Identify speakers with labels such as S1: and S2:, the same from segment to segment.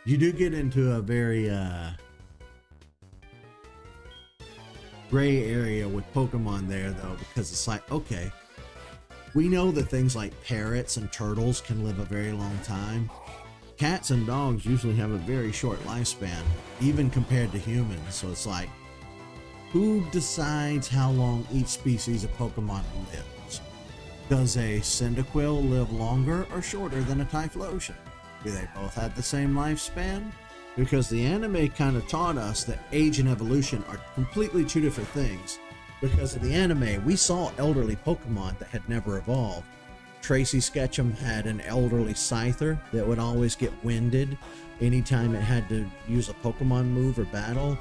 S1: You do get into a very gray area with Pokemon there, though, because it's like, okay, we know that things like parrots and turtles can live a very long time. Cats and dogs usually have a very short lifespan, even compared to humans. So it's like, who decides how long each species of Pokemon lives? Does a Cyndaquil live longer or shorter than a Typhlosion? Do they both have the same lifespan? Because the anime kind of taught us that age and evolution are completely two different things. Because of the anime, we saw elderly Pokemon that had never evolved. Tracy Sketchum had an elderly Scyther that would always get winded anytime it had to use a Pokemon move or battle.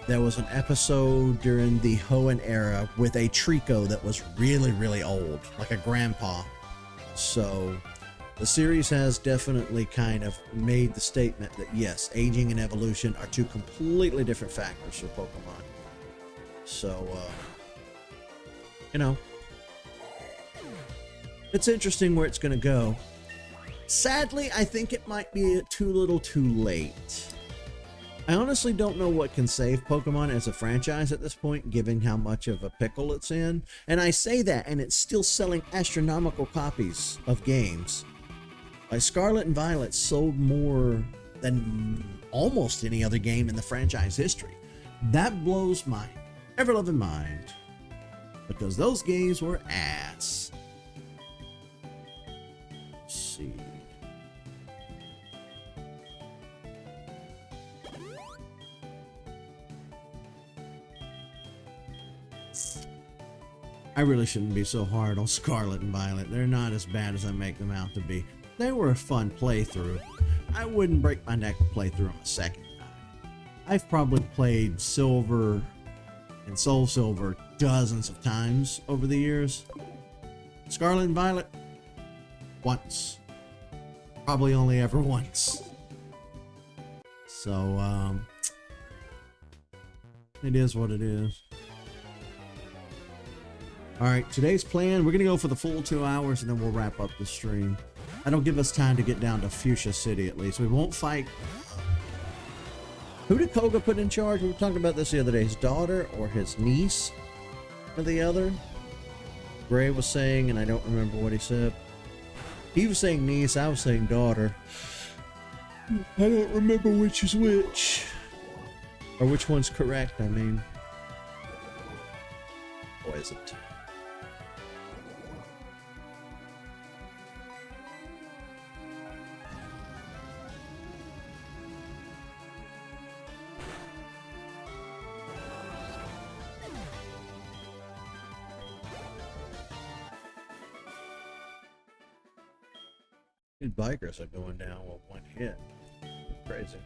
S1: There was an episode during the Hoenn era with a Trico that was really, really old, like a grandpa. So the series has definitely kind of made the statement that yes, aging and evolution are two completely different factors for Pokemon. So, you know, it's interesting where it's going to go. Sadly, I think it might be too little too late. I honestly don't know what can save Pokemon as a franchise at this point, given how much of a pickle it's in. And I say that, and it's still selling astronomical copies of games. Like Scarlet and Violet sold more than almost any other game in the franchise history. That blows my ever-loving mind, because those games were ass. Let's see. I really shouldn't be so hard on Scarlet and Violet. They're not as bad as I make them out to be. They were a fun playthrough. I wouldn't break my neck to play through them a second time. I've probably played Silver and SoulSilver dozens of times over the years. Scarlet and Violet, once. Probably only ever once. So, it is what it is. Alright, today's plan, we're going to go for the full 2 hours and then we'll wrap up the stream. That'll give us time to get down to Fuchsia City at least. We won't fight. Who did Koga put in charge? We were talking about this the other day. His daughter or his niece or the other? Gray was saying, and I don't remember what he said. He was saying niece, I was saying daughter. I don't remember which is which. Or which one's correct, I mean. Or is it? These bikers are going down with one hit. Crazy.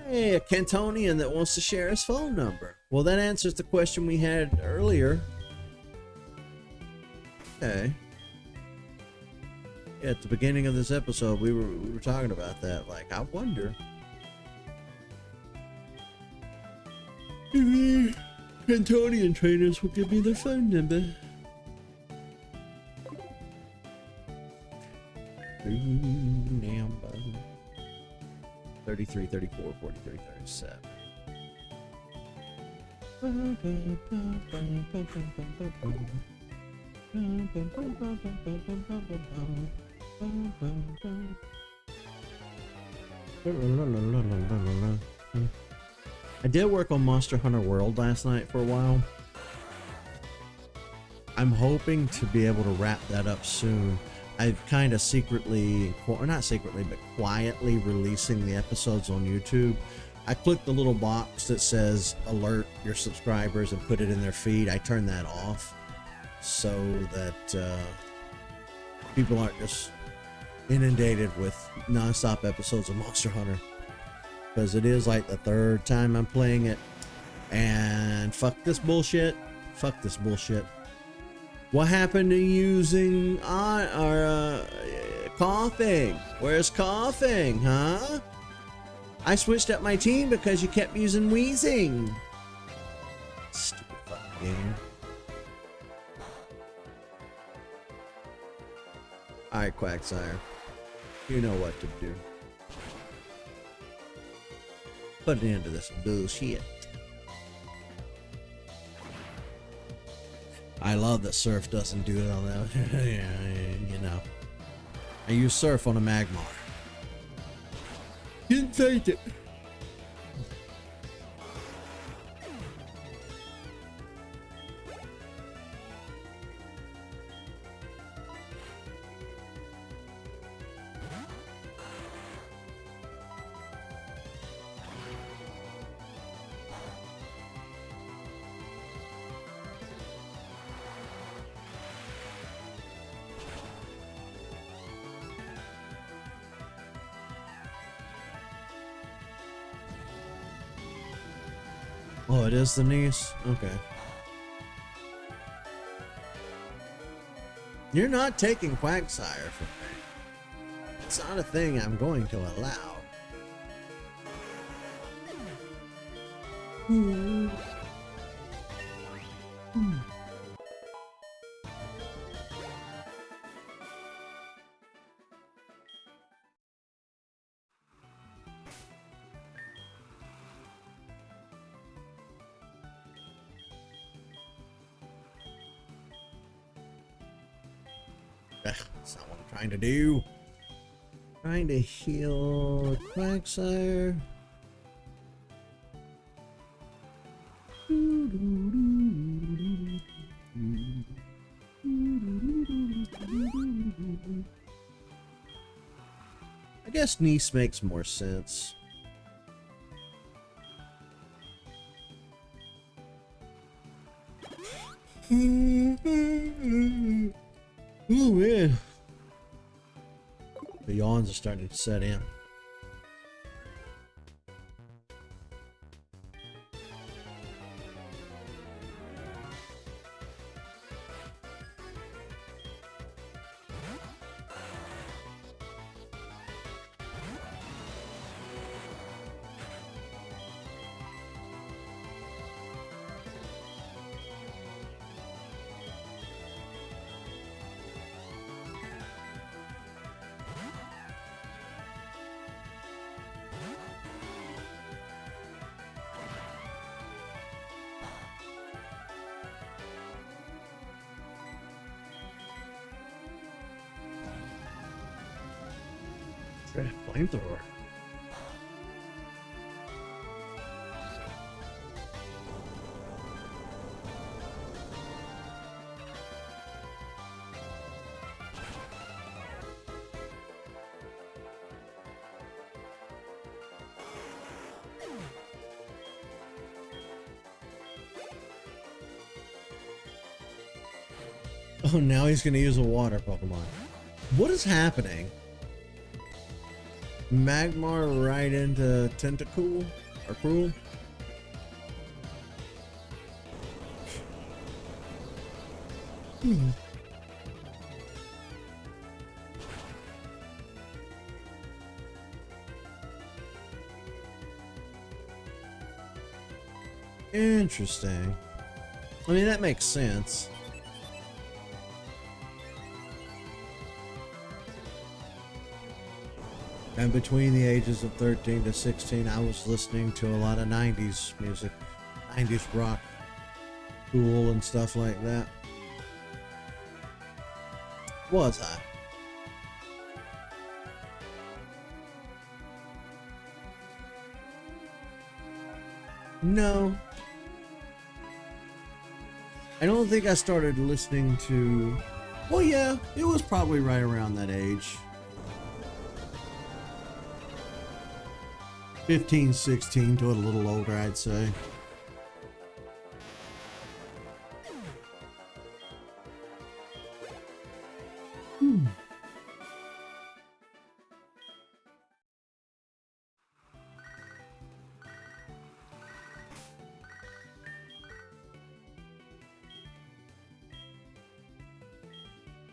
S1: Hey, a Cantonian that wants to share his phone number. Well, that answers the question we had earlier. Okay. Yeah, at the beginning of this episode, we were talking about that. Like, I wonder. Maybe Cantonian trainers will give me their phone number. Number 33, 34, 43, 37. I did work on Monster Hunter World last night for a while. I'm hoping to be able to wrap that up soon. I've kind of secretly, or not secretly, but quietly releasing the episodes on YouTube. I click the little box that says alert your subscribers and put it in their feed. I turn that off so that people aren't just inundated with non-stop episodes of Monster Hunter. Because it is like the 3rd time I'm playing it. And fuck this bullshit. Fuck this bullshit. What happened to using coughing? Where's coughing, huh? I switched up my team because you kept using wheezing. Stupid fucking game. Alright, Quagsire. You know what to do. Put an end to this bullshit. I love that Surf doesn't do it on that. Yeah, you know. I use Surf on a Magmar. Didn't take it. Oh, it is the niece? Okay. You're not taking Quagsire from me. It's not a thing I'm going to allow. That's not what I'm trying to do. Trying to heal Quagsire. I guess niece makes more sense. Ooh, man. The yawns are starting to set in. Flamethrower. Oh, now he's going to use a water Pokemon. What is happening? Magmar right into Tentacool or Cruel? Interesting. I mean, that makes sense. And between the ages of 13 to 16, I was listening to a lot of 90s music, 90s rock, Tool and stuff like that. Was I? No. I don't think I started listening to... Well, yeah, it was probably right around that age. 15, 16 to a little older, I'd say.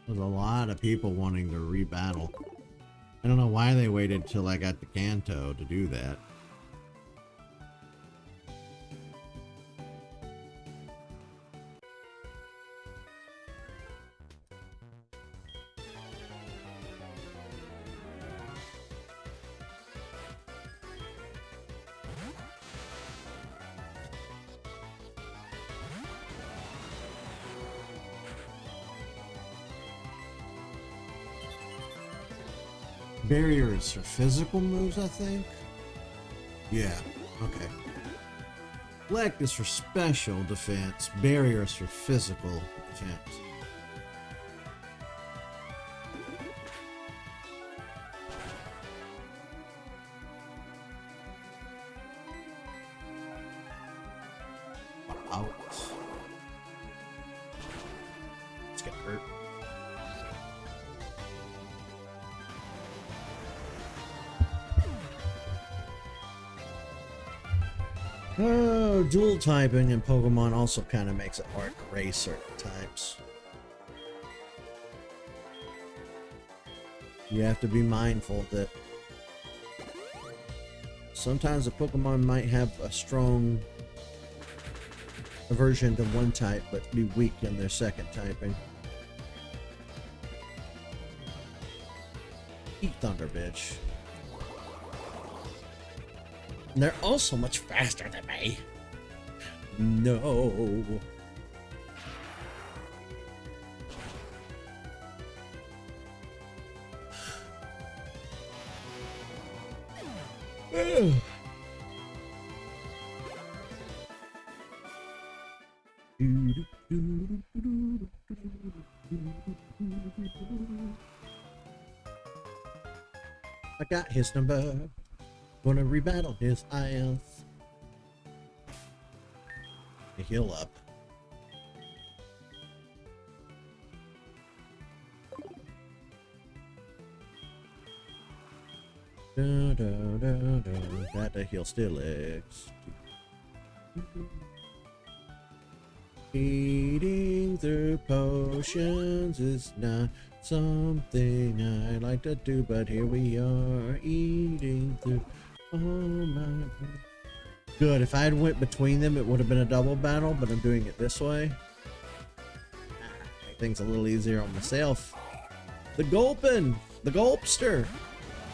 S1: There's a lot of people wanting to rebattle. I don't know why they waited till I got the Kanto to do that. Barriers for physical moves, I think. Yeah, okay. Lect is for special defense, barriers for physical defense. Wow. Let's get hurt. Oh, dual typing in Pokemon also kind of makes it hard to race certain types. You have to be mindful that sometimes a Pokemon might have a strong aversion to one type, but be weak in their second typing. Eat Thunder, bitch. And they're also much faster than me. No. I got his number. Gonna rebattle his IS. Heal up. Got to heal Steelix. Eating through potions is not something I like to do, but here we are eating through. Oh my God. Good. If I had went between them, it would have been a double battle, but I'm doing it this way. Make things a little easier on myself. The Gulpin! The Gulpster!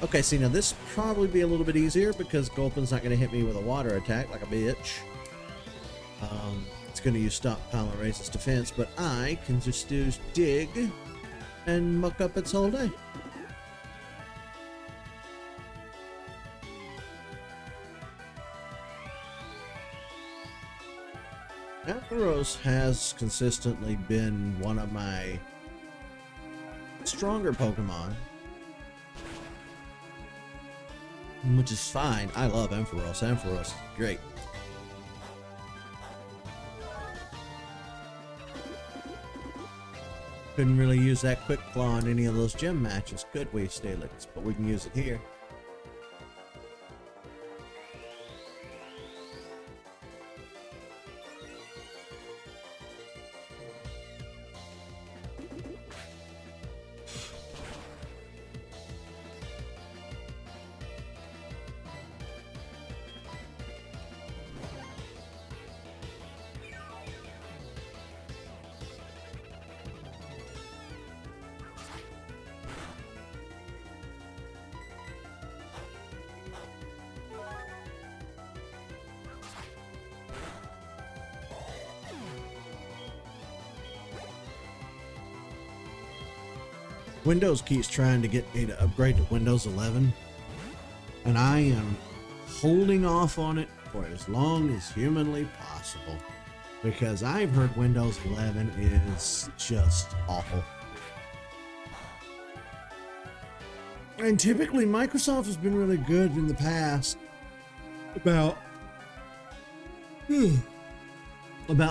S1: Okay, see, now this will probably be a little bit easier because Gulpin's not going to hit me with a water attack like a bitch. It's going to use Stockpile and raise its defense, but I can just do dig and muck up its whole day. Ampharos has consistently been one of my stronger Pokemon, which is fine. I love Ampharos. Ampharos is great. Couldn't really use that Quick Claw in any of those gym matches, could we, Steelix? But we can use it here. Windows keeps trying to get me to upgrade to Windows 11, and I am holding off on it for as long as humanly possible because I've heard Windows 11 is just awful. And typically Microsoft has been really good in the past about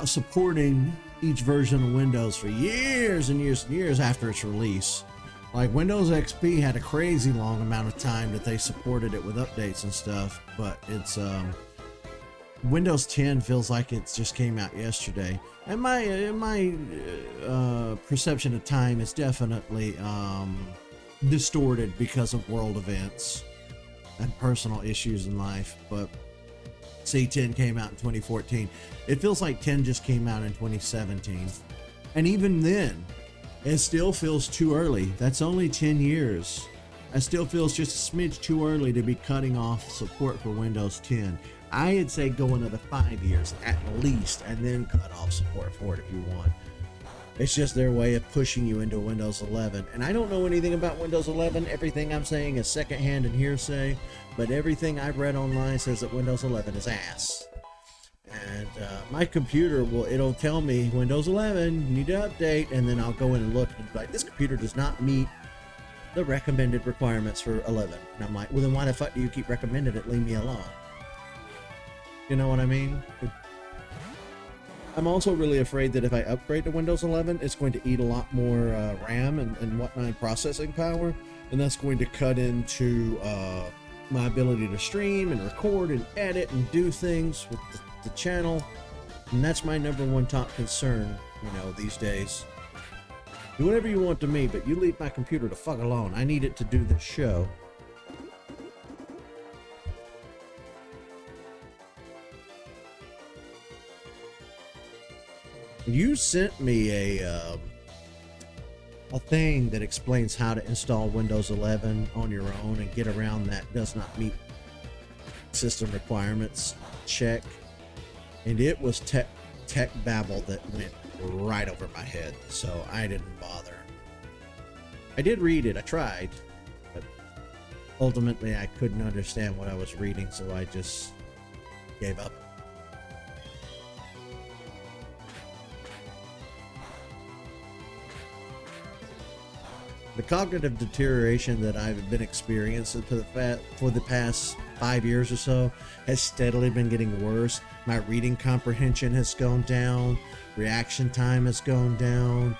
S1: supporting each version of Windows for years and years and years after its release. Like Windows XP had a crazy long amount of time that they supported it with updates and stuff, but it's Windows 10 feels like it just came out yesterday. And my perception of time is definitely distorted because of world events and personal issues in life. But see, 10 came out in 2014. It feels like 10 just came out in 2017, and even then it still feels too early. That's only 10 years. It still feels just a smidge too early to be cutting off support for Windows 10. I'd say go another 5 years at least, and then cut off support for it if you want. It's just their way of pushing you into Windows 11. And I don't know anything about Windows 11. Everything I'm saying is secondhand and hearsay, but everything I've read online says that Windows 11 is ass. And my computer it'll tell me Windows 11, you need to update, and then I'll go in and look and be like, this computer does not meet the recommended requirements for 11. And I'm like, well, then why the fuck do you keep recommending it? Leave me alone. You know what I mean? I'm also really afraid that if I upgrade to Windows 11, it's going to eat a lot more RAM and whatnot, processing power, and that's going to cut into my ability to stream and record and edit and do things with the channel. And that's my #1 top concern, you know, these days. Do whatever you want to me, but you leave my computer the fuck alone. I need it to do this show. You sent me a thing that explains how to install Windows 11 on your own and get around that does not meet system requirements check, and it was tech babble that went right over my head, so I didn't bother. I did read it, I tried, but ultimately I couldn't understand what I was reading, so I just gave up. The cognitive deterioration that I've been experiencing for the past 5 years or so has steadily been getting worse. My reading comprehension has gone down, reaction time has gone down,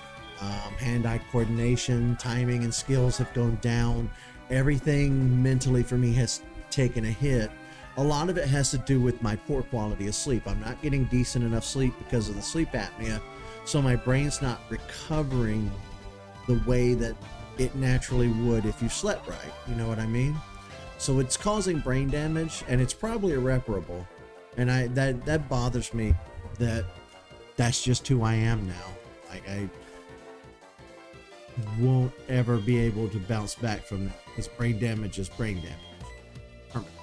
S1: hand-eye coordination, timing, and skills have gone down. Everything mentally for me has taken a hit. A lot of it has to do with my poor quality of sleep. I'm not getting decent enough sleep because of the sleep apnea, so my brain's not recovering the way that it naturally would if you slept right. You know what I mean? So it's causing brain damage, and it's probably irreparable. And that bothers me. That's just who I am now. Like, I won't ever be able to bounce back from that, because brain damage is brain damage. Permanent.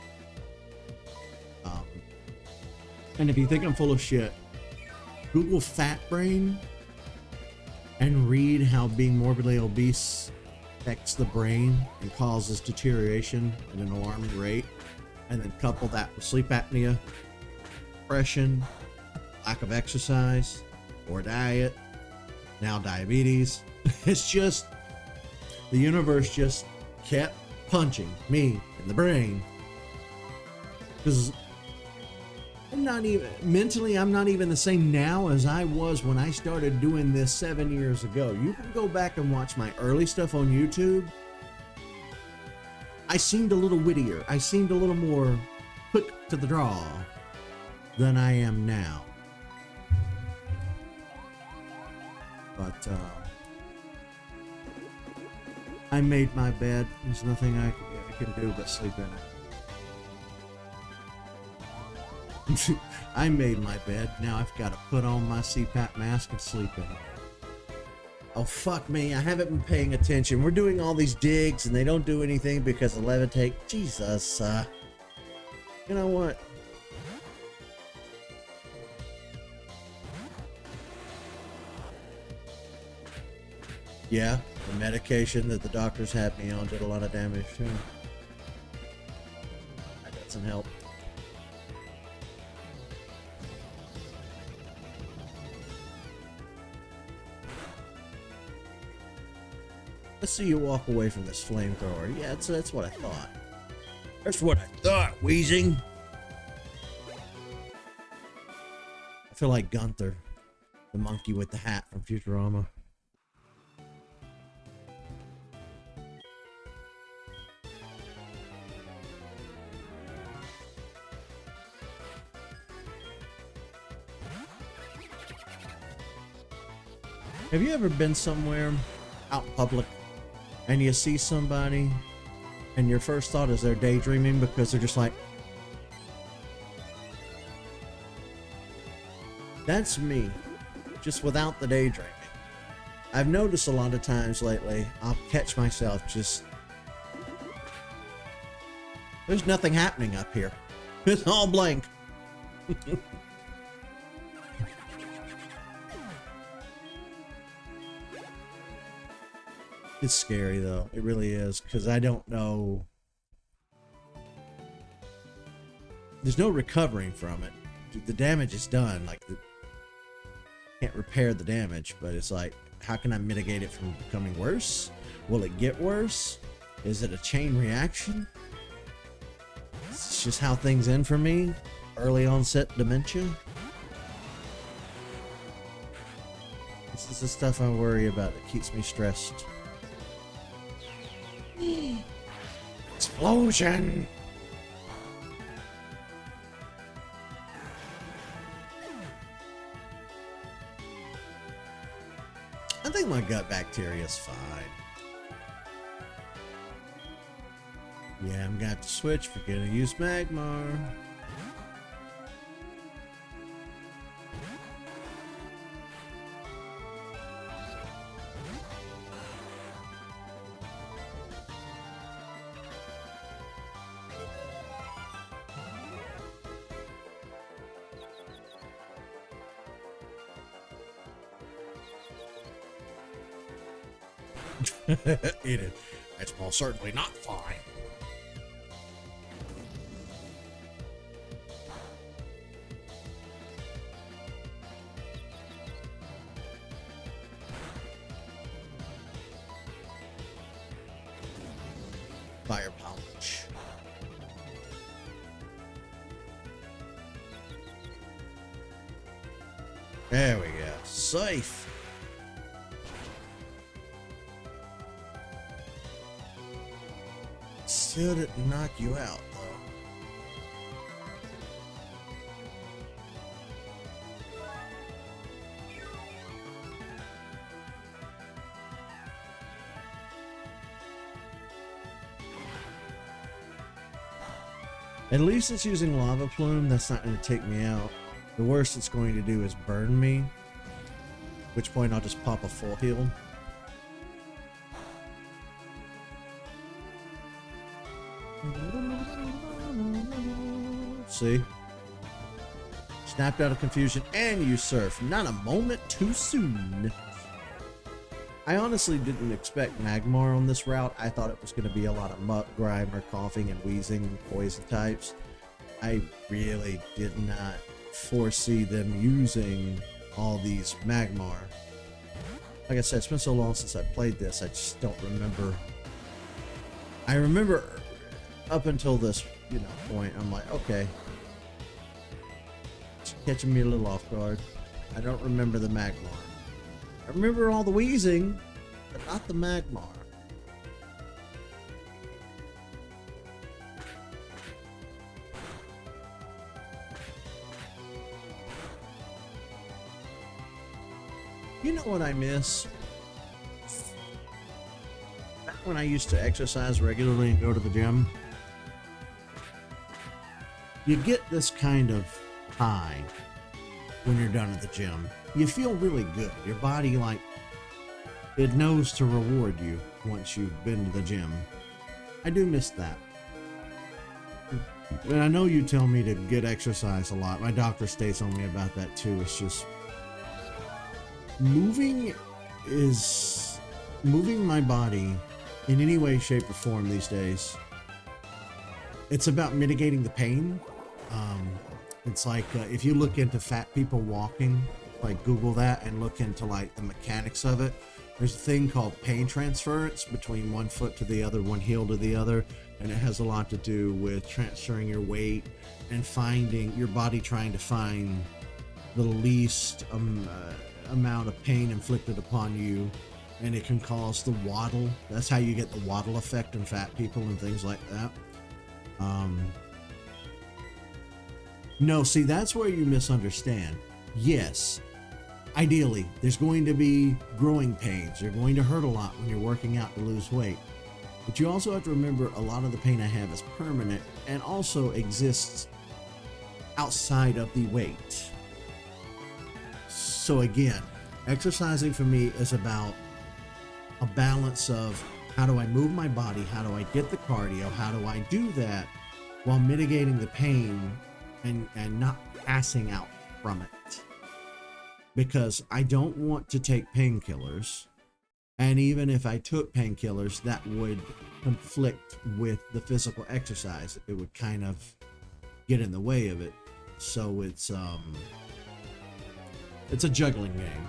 S1: And if you think I'm full of shit, Google fat brain and read how being morbidly obese affects the brain and causes deterioration at an alarming rate, and then couple that with sleep apnea, depression, lack of exercise, poor diet, now diabetes. It's just, the universe just kept punching me in the brain, because I'm not even mentally, I'm not even the same now as I was when I started doing this 7 years ago. You can go back and watch my early stuff on YouTube. I seemed a little wittier. I seemed a little more quick to the draw than I am now. But I made my bed. There's nothing I can do but sleep in it. I made my bed. Now I've got to put on my CPAP mask and sleep in it. Oh, fuck me. I haven't been paying attention. We're doing all these digs and they don't do anything because of levitate. Jesus. You know what? Yeah, the medication that the doctors had me on did a lot of damage too. That doesn't help. Let's see you walk away from this flamethrower. Yeah, that's what I thought. That's what I thought, Wheezing. I feel like Gunther, the monkey with the hat from Futurama. Have you ever been somewhere out in public and you see somebody and your first thought is they're daydreaming because they're just like, that's me, just without the daydreaming. I've noticed a lot of times lately, I'll catch myself just, there's nothing happening up here. It's all blank. It's scary though. It really is, because I don't know. There's no recovering from it. The damage is done. Like, can't repair the damage, but it's like, how can I mitigate it from becoming worse? Will it get worse? Is it a chain reaction? It's just how things end for me. Early onset dementia. This is the stuff I worry about that keeps me stressed. Explosion! I think my gut bacteria is fine. Yeah, I'm gonna have to switch. We're gonna use Magmar. It is. It's most certainly not fine. Fire punch. There we go. Safe. Still didn't knock you out, though. At least it's using Lava Plume. That's not going to take me out. The worst it's going to do is burn me. At which point I'll just pop a full heal. See? Snapped out of confusion and you surf. Not a moment too soon. I honestly didn't expect Magmar on this route. I thought it was going to be a lot of muck, grimer, coughing, and wheezing poison types. I really did not foresee them using all these Magmar. Like I said, it's been so long since I played this, I just don't remember. I remember up until this, point, I'm like, okay. It's catching me a little off guard. I don't remember the Magmar. I remember all the wheezing, but not the Magmar. You know what I miss? Back when I used to exercise regularly and go to the gym, you get this kind of high when you're done at the gym. You feel really good. Your body, like, it knows to reward you once you've been to the gym. I do miss that. And I know you tell me to get exercise a lot. My doctor states on me about that too. It's just moving my body in any way, shape, or form these days. It's about mitigating the pain. It's like if you look into fat people walking, like Google that and look into like the mechanics of it. There's a thing called pain transference between one foot to the other, one heel to the other, and it has a lot to do with transferring your weight and finding your body trying to find the least amount of pain inflicted upon you, and it can cause the waddle. That's how you get the waddle effect in fat people and things like that. No, see, that's where you misunderstand. Yes, ideally, there's going to be growing pains. You're going to hurt a lot when you're working out to lose weight. But you also have to remember a lot of the pain I have is permanent and also exists outside of the weight. So again, exercising for me is about a balance of how do I move my body, how do I get the cardio, how do I do that while mitigating the pain and not passing out from it. Because I don't want to take painkillers And even if I took painkillers, that would conflict with the physical exercise. It would kind of get in the way of it. So it's a juggling game.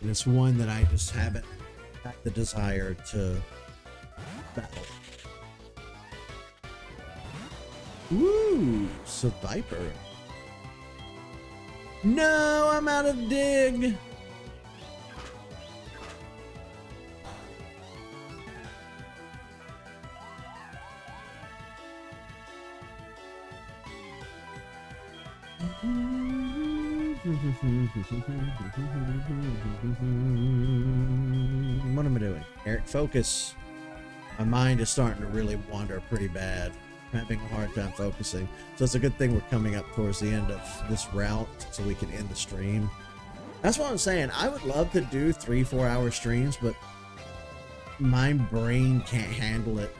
S1: And it's one that I just haven't had the desire to battle. Woo! Survivor. No, I'm out of dig. What am I doing? Eric, focus. My mind is starting to really wander pretty bad. I'm having a hard time focusing. So it's a good thing we're coming up towards the end of this route so we can end the stream. That's what I'm saying. I would love to do 3-4 hour streams, but my brain can't handle it.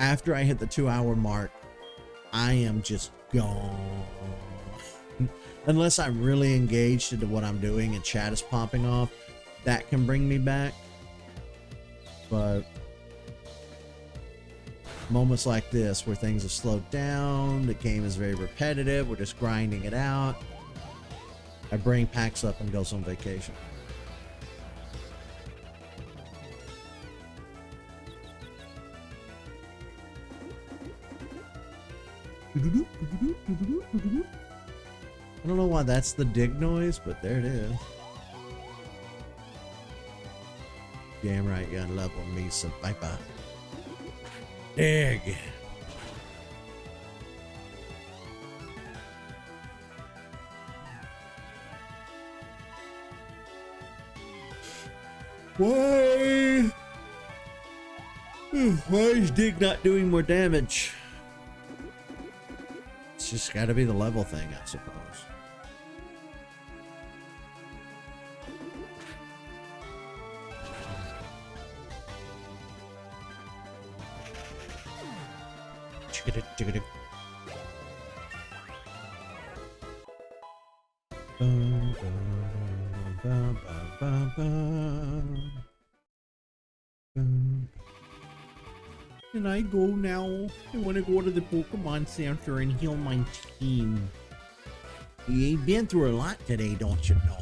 S1: After I hit the 2 hour mark, I am just gone. Unless I'm really engaged into what I'm doing and chat is popping off, that can bring me back. But moments like this where things have slowed down, the game is very repetitive, we're just grinding it out, my brain packs up and goes on vacation. I don't know why that's the dig noise, but there it is. Damn right, you gotta level me some Viper. Dig. Why? Why is dig not doing more damage? It's just gotta be the level thing, I suppose. Can I go now? I want to go to the Pokemon Center and heal my team. You ain't been through a lot today, don't you know?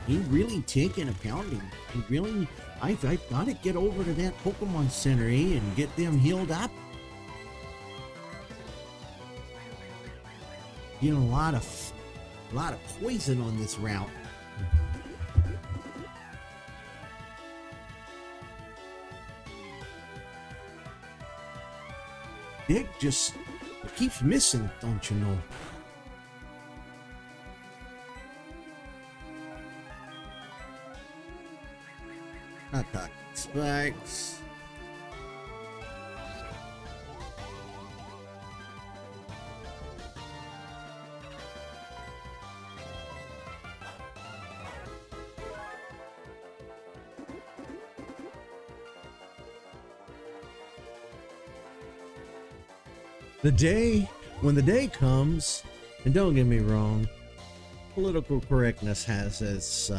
S1: You really taking a pounding. I've got to get over to that Pokemon Center, and get them healed up. Getting a lot of poison on this route. Dick just keeps missing, don't you know? Attack spikes. When the day comes, and don't get me wrong, political correctness has its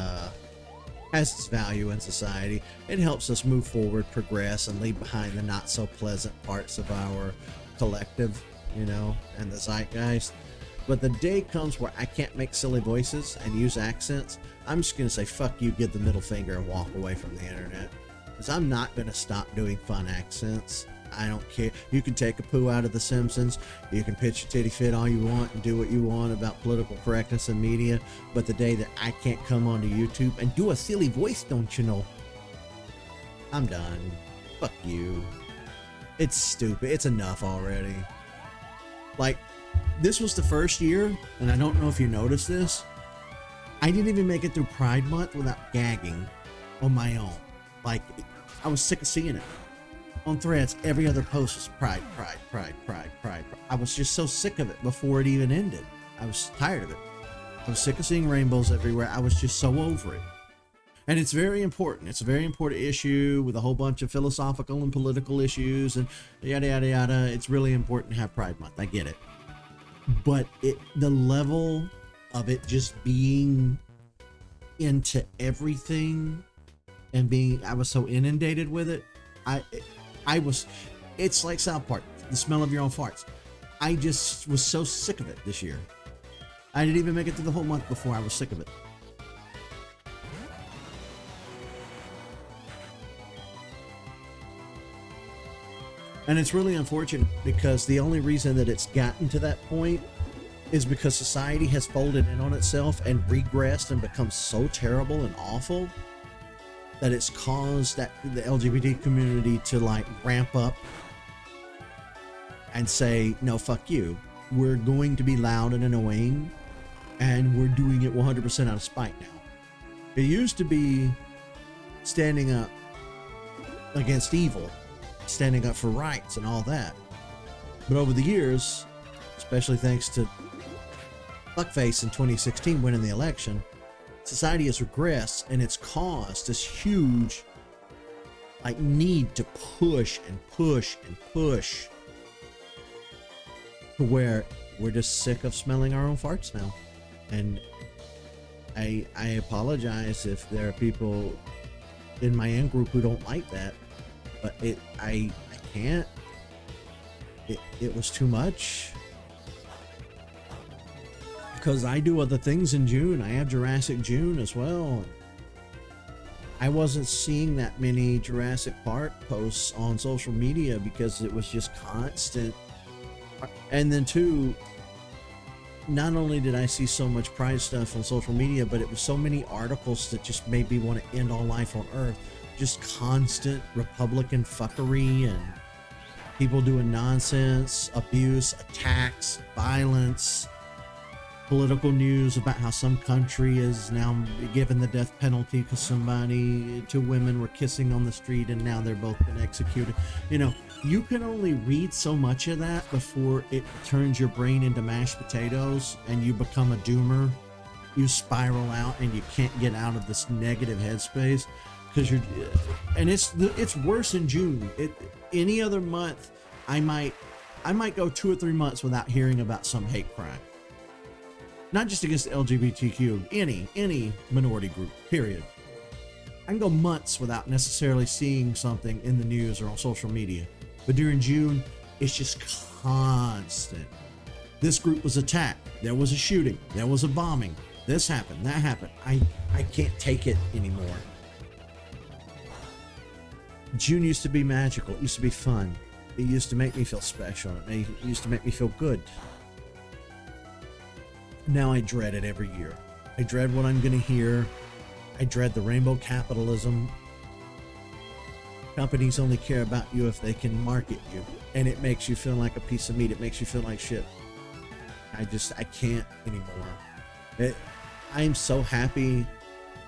S1: value in society. It helps us move forward, progress, and leave behind the not so pleasant parts of our collective, you know, and the zeitgeist. But the day comes where I can't make silly voices and use accents. I'm just gonna say fuck you, give the middle finger, and walk away from the internet, because I'm not gonna stop doing fun accents. I don't care. You can take a poo out of The Simpsons. You can pitch a titty fit all you want and do what you want about political correctness in media. But the day that I can't come onto YouTube and do a silly voice, don't you know? I'm done. Fuck you. It's stupid. It's enough already. Like, this was the first year, and I don't know if you noticed this, I didn't even make it through Pride Month without gagging on my own. Like, I was sick of seeing it. On Threads, every other post was pride. I was just so sick of it before it even ended. I was tired of it. I was sick of seeing rainbows everywhere. I was just so over it. And it's very important. It's a very important issue with a whole bunch of philosophical and political issues and yada, yada, yada. It's really important to have Pride Month. I get it. But the level of it just being into everything and I was so inundated with it. It's like South Park, the smell of your own farts. I just was so sick of it this year. I didn't even make it through the whole month before I was sick of it. And it's really unfortunate because the only reason that it's gotten to that point is because society has folded in on itself and regressed and become so terrible and awful that it's caused the LGBT community to like ramp up and say, no, fuck you. We're going to be loud and annoying, and we're doing it 100% out of spite now. It used to be standing up against evil, standing up for rights and all that. But over the years, especially thanks to Fuckface in 2016 winning the election, society has regressed, and it's caused this huge like need to push and push and push to where we're just sick of smelling our own farts now. And I apologize if there are people in my in group who don't like that, but I can't. It was too much. Because I do other things in June. I have Jurassic June as well. I wasn't seeing that many Jurassic Park posts on social media because it was just constant. And then too, not only did I see so much Pride stuff on social media, but it was so many articles that just made me want to end all life on Earth. Just constant Republican fuckery and people doing nonsense, abuse, attacks, violence, political news about how some country is now given the death penalty because two women were kissing on the street and now they're both been executed. You know, you can only read so much of that before it turns your brain into mashed potatoes and you become a doomer. You spiral out and you can't get out of this negative headspace because it's worse in June. Any other month, I might go 2 or 3 months without hearing about some hate crime. Not just against the LGBTQ, any minority group, period. I can go months without necessarily seeing something in the news or on social media. But during June, it's just constant. This group was attacked. There was a shooting. There was a bombing. This happened. That happened. I can't take it anymore. June used to be magical. It used to be fun. It used to make me feel special. It used to make me feel good. Now I dread it every year. I dread what I'm going to hear. I dread the rainbow capitalism. Companies only care about you if they can market you. And it makes you feel like a piece of meat. It makes you feel like shit. I can't anymore. I'm so happy.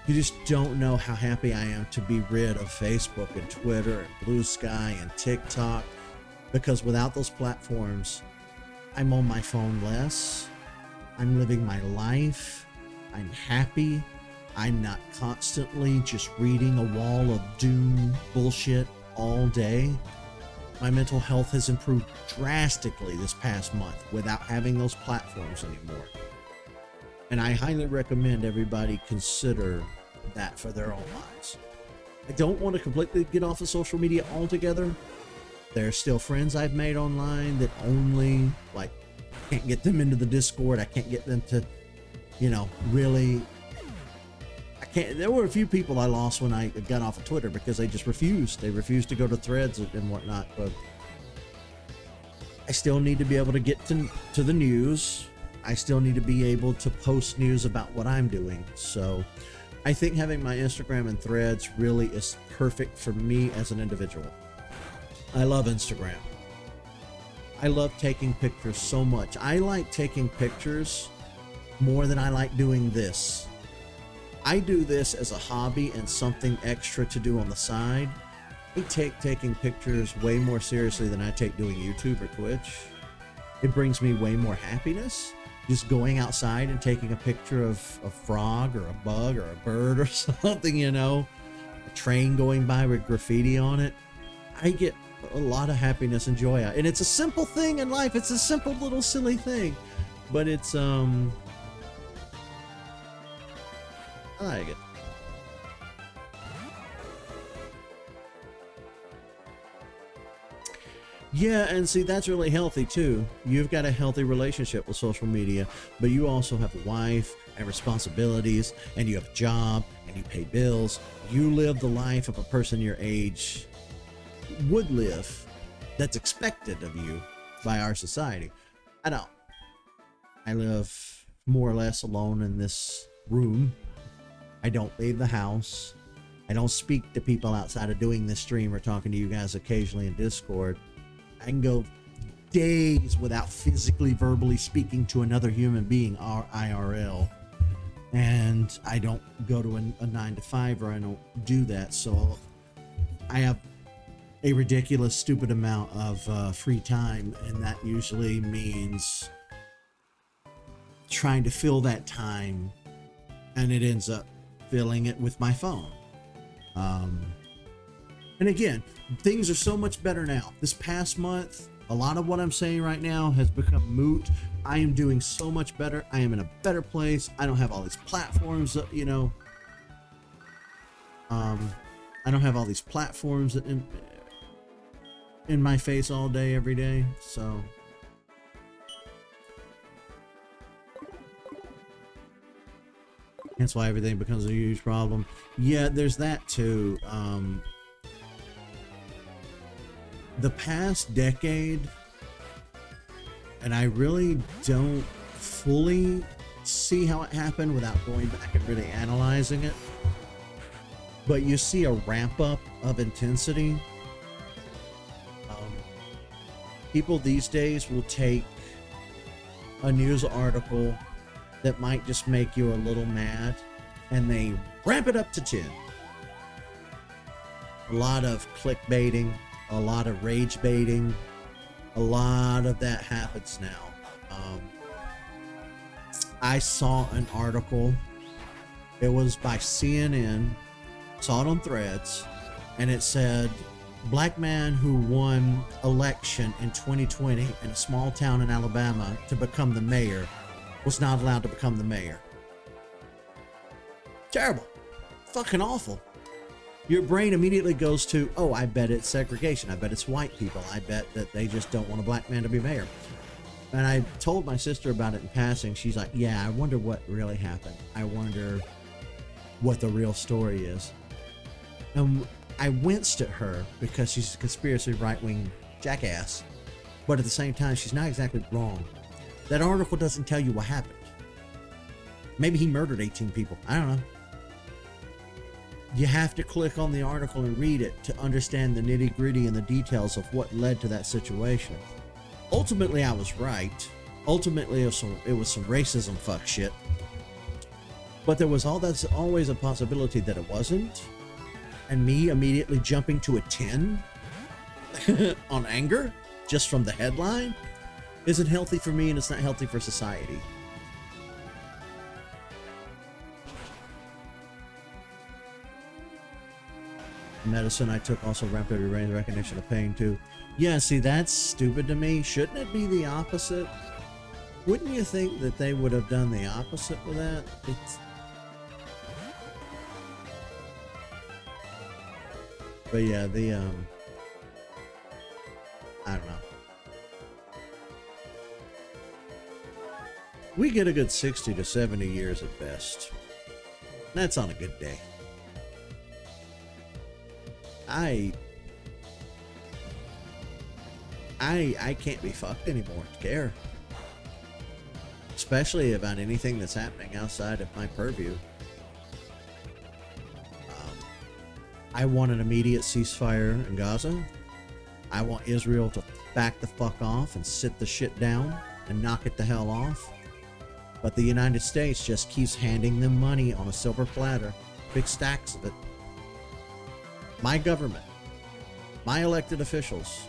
S1: You just don't know how happy I am to be rid of Facebook and Twitter and Blue Sky and TikTok. Because without those platforms, I'm on my phone less. I'm living my life. I'm happy. I'm not constantly just reading a wall of doom bullshit all day. My mental health has improved drastically this past month without having those platforms anymore. And I highly recommend everybody consider that for their own lives. I don't want to completely get off of social media altogether. There are still friends I've made online that only can't get them into the Discord. I can't get them to, really. I can't. There were a few people I lost when I got off of Twitter because they just refused. They refused to go to threads and whatnot. But I still need to be able to get to the news. I still need to be able to post news about what I'm doing. So I think having my Instagram and threads really is perfect for me as an individual. I love Instagram. I love taking pictures so much. I like taking pictures more than I like doing this. I do this as a hobby and something extra to do on the side. I take taking pictures way more seriously than I take doing YouTube or Twitch. It brings me way more happiness. Just going outside and taking a picture of a frog or a bug or a bird or something, a train going by with graffiti on it. I get a lot of happiness and joy out. And it's a simple thing in life. It's a simple little silly thing. But it's I like it. Yeah, and see, that's really healthy too. You've got a healthy relationship with social media, but you also have a wife and responsibilities, and you have a job, and you pay bills. You live the life of a person your age would live, that's expected of you by our society. I don't. I live more or less alone in this room. I don't leave the house. I don't speak to people outside of doing this stream or talking to you guys occasionally in Discord. I can go days without physically, verbally speaking to another human being, IRL. And I don't go to a 9 to 5, or I don't do that. So I have a ridiculous, stupid amount of free time. And that usually means trying to fill that time. And it ends up filling it with my phone. And again, things are so much better now. This past month, a lot of what I'm saying right now has become moot. I am doing so much better. I am in a better place. I don't have all these platforms, you know. I don't have all these platforms in my face all day, every day. So that's why everything becomes a huge problem. Yeah, there's that too. The past decade, and I really don't fully see how it happened without going back and really analyzing it, but you see a ramp up of intensity. People these days will take a news article that might just make you a little mad, and they ramp it up to 10. A lot of clickbaiting, a lot of rage baiting, a lot of that happens now. I saw an article, it was by CNN, saw it on Threads, and it said, black man who won election in 2020 in a small town in Alabama to become the mayor was not allowed to become the mayor. Terrible. Fucking awful. Your brain immediately goes to, oh, I bet it's segregation. I bet it's white people. I bet that they just don't want a black man to be mayor. And I told my sister about it in passing. She's like, yeah, I wonder what really happened. I wonder what the real story is. And I winced at her because she's a conspiracy right-wing jackass. But at the same time, she's not exactly wrong. That article doesn't tell you what happened. Maybe he murdered 18 people. I don't know. You have to click on the article and read it to understand the nitty-gritty and the details of what led to that situation. Ultimately, I was right. Ultimately, it was some racism fuck shit. But there was always a possibility that it wasn't. And me immediately jumping to a 10 on anger just from the headline isn't healthy for me, and it's not healthy for society. Medicine I took also rapidly raised recognition of pain too. Yeah, see, that's stupid to me. Shouldn't it be the opposite? Wouldn't you think that they would have done the opposite with that? But yeah, I don't know. We get a good 60 to 70 years at best. That's on a good day. I can't be fucked anymore to care. Especially about anything that's happening outside of my purview. I want an immediate ceasefire in Gaza. I want Israel to back the fuck off and sit the shit down and knock it the hell off. But the United States just keeps handing them money on a silver platter, big stacks of it. My government, my elected officials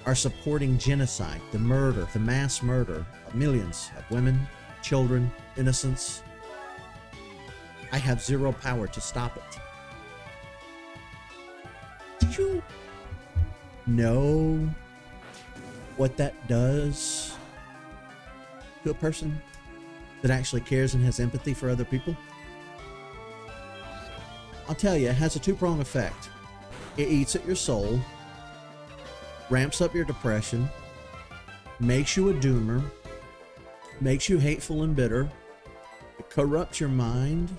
S1: are supporting genocide, the murder, the mass murder of millions of women, children, innocents. I have zero power to stop it. Do you know what that does to a person that actually cares and has empathy for other people? I'll tell you, it has a two-pronged effect. It eats at your soul, ramps up your depression, makes you a doomer, makes you hateful and bitter, it corrupts your mind,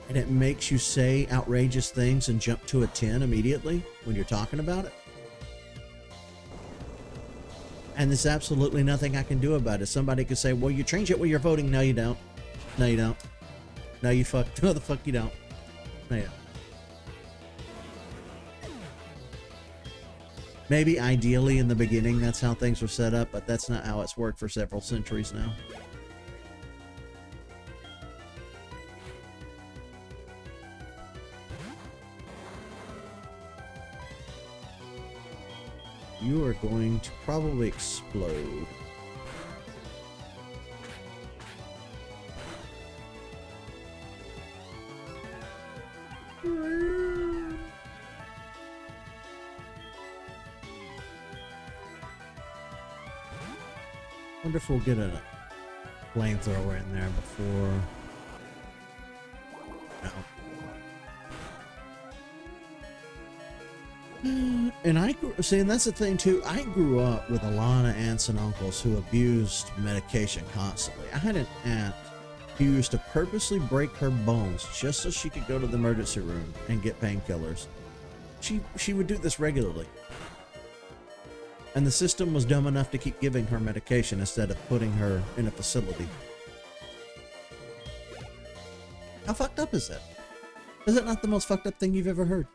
S1: and it makes you say outrageous things and jump to a 10 immediately when you're talking about it. And there's absolutely nothing I can do about it. Somebody could say, well, you change it when you're voting. No, you don't. No, you don't. No, you fuck. No, the fuck you don't. No, you don't. Maybe ideally in the beginning that's how things were set up, but that's not how it's worked for several centuries now. You are going to probably explode. Wonder if we'll get a flamethrower in there before. No. And I grew, see, and that's the thing too. I grew up with a lot of aunts and uncles who abused medication constantly. I had an aunt who used to purposely break her bones just so she could go to the emergency room and get painkillers. She would do this regularly. And the system was dumb enough to keep giving her medication instead of putting her in a facility. How fucked up is that? Is that not the most fucked up thing you've ever heard?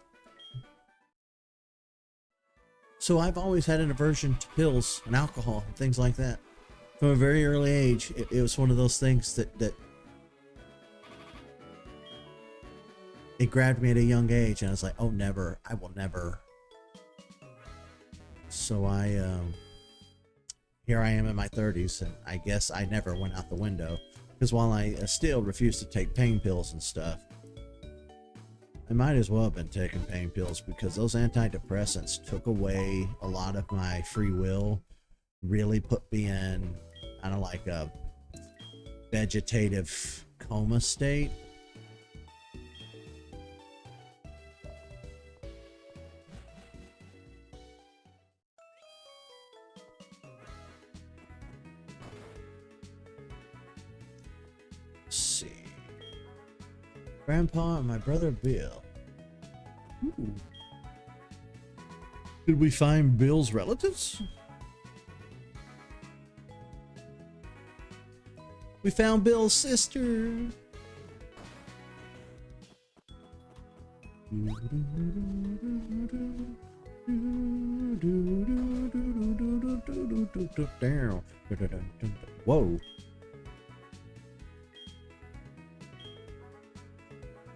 S1: So I've always had an aversion to pills and alcohol and things like that. From a very early age, it was one of those things that it grabbed me at a young age, and I was like, oh, never, I will never. So here I am in my 30s, and I guess I never went out the window, because while I still refuse to take pain pills and stuff, I might as well have been taking pain pills, because those antidepressants took away a lot of my free will, really put me in kind of like a vegetative coma state. Grandpa and my brother Bill. Ooh. Did we find Bill's relatives? We found Bill's sister. Whoa.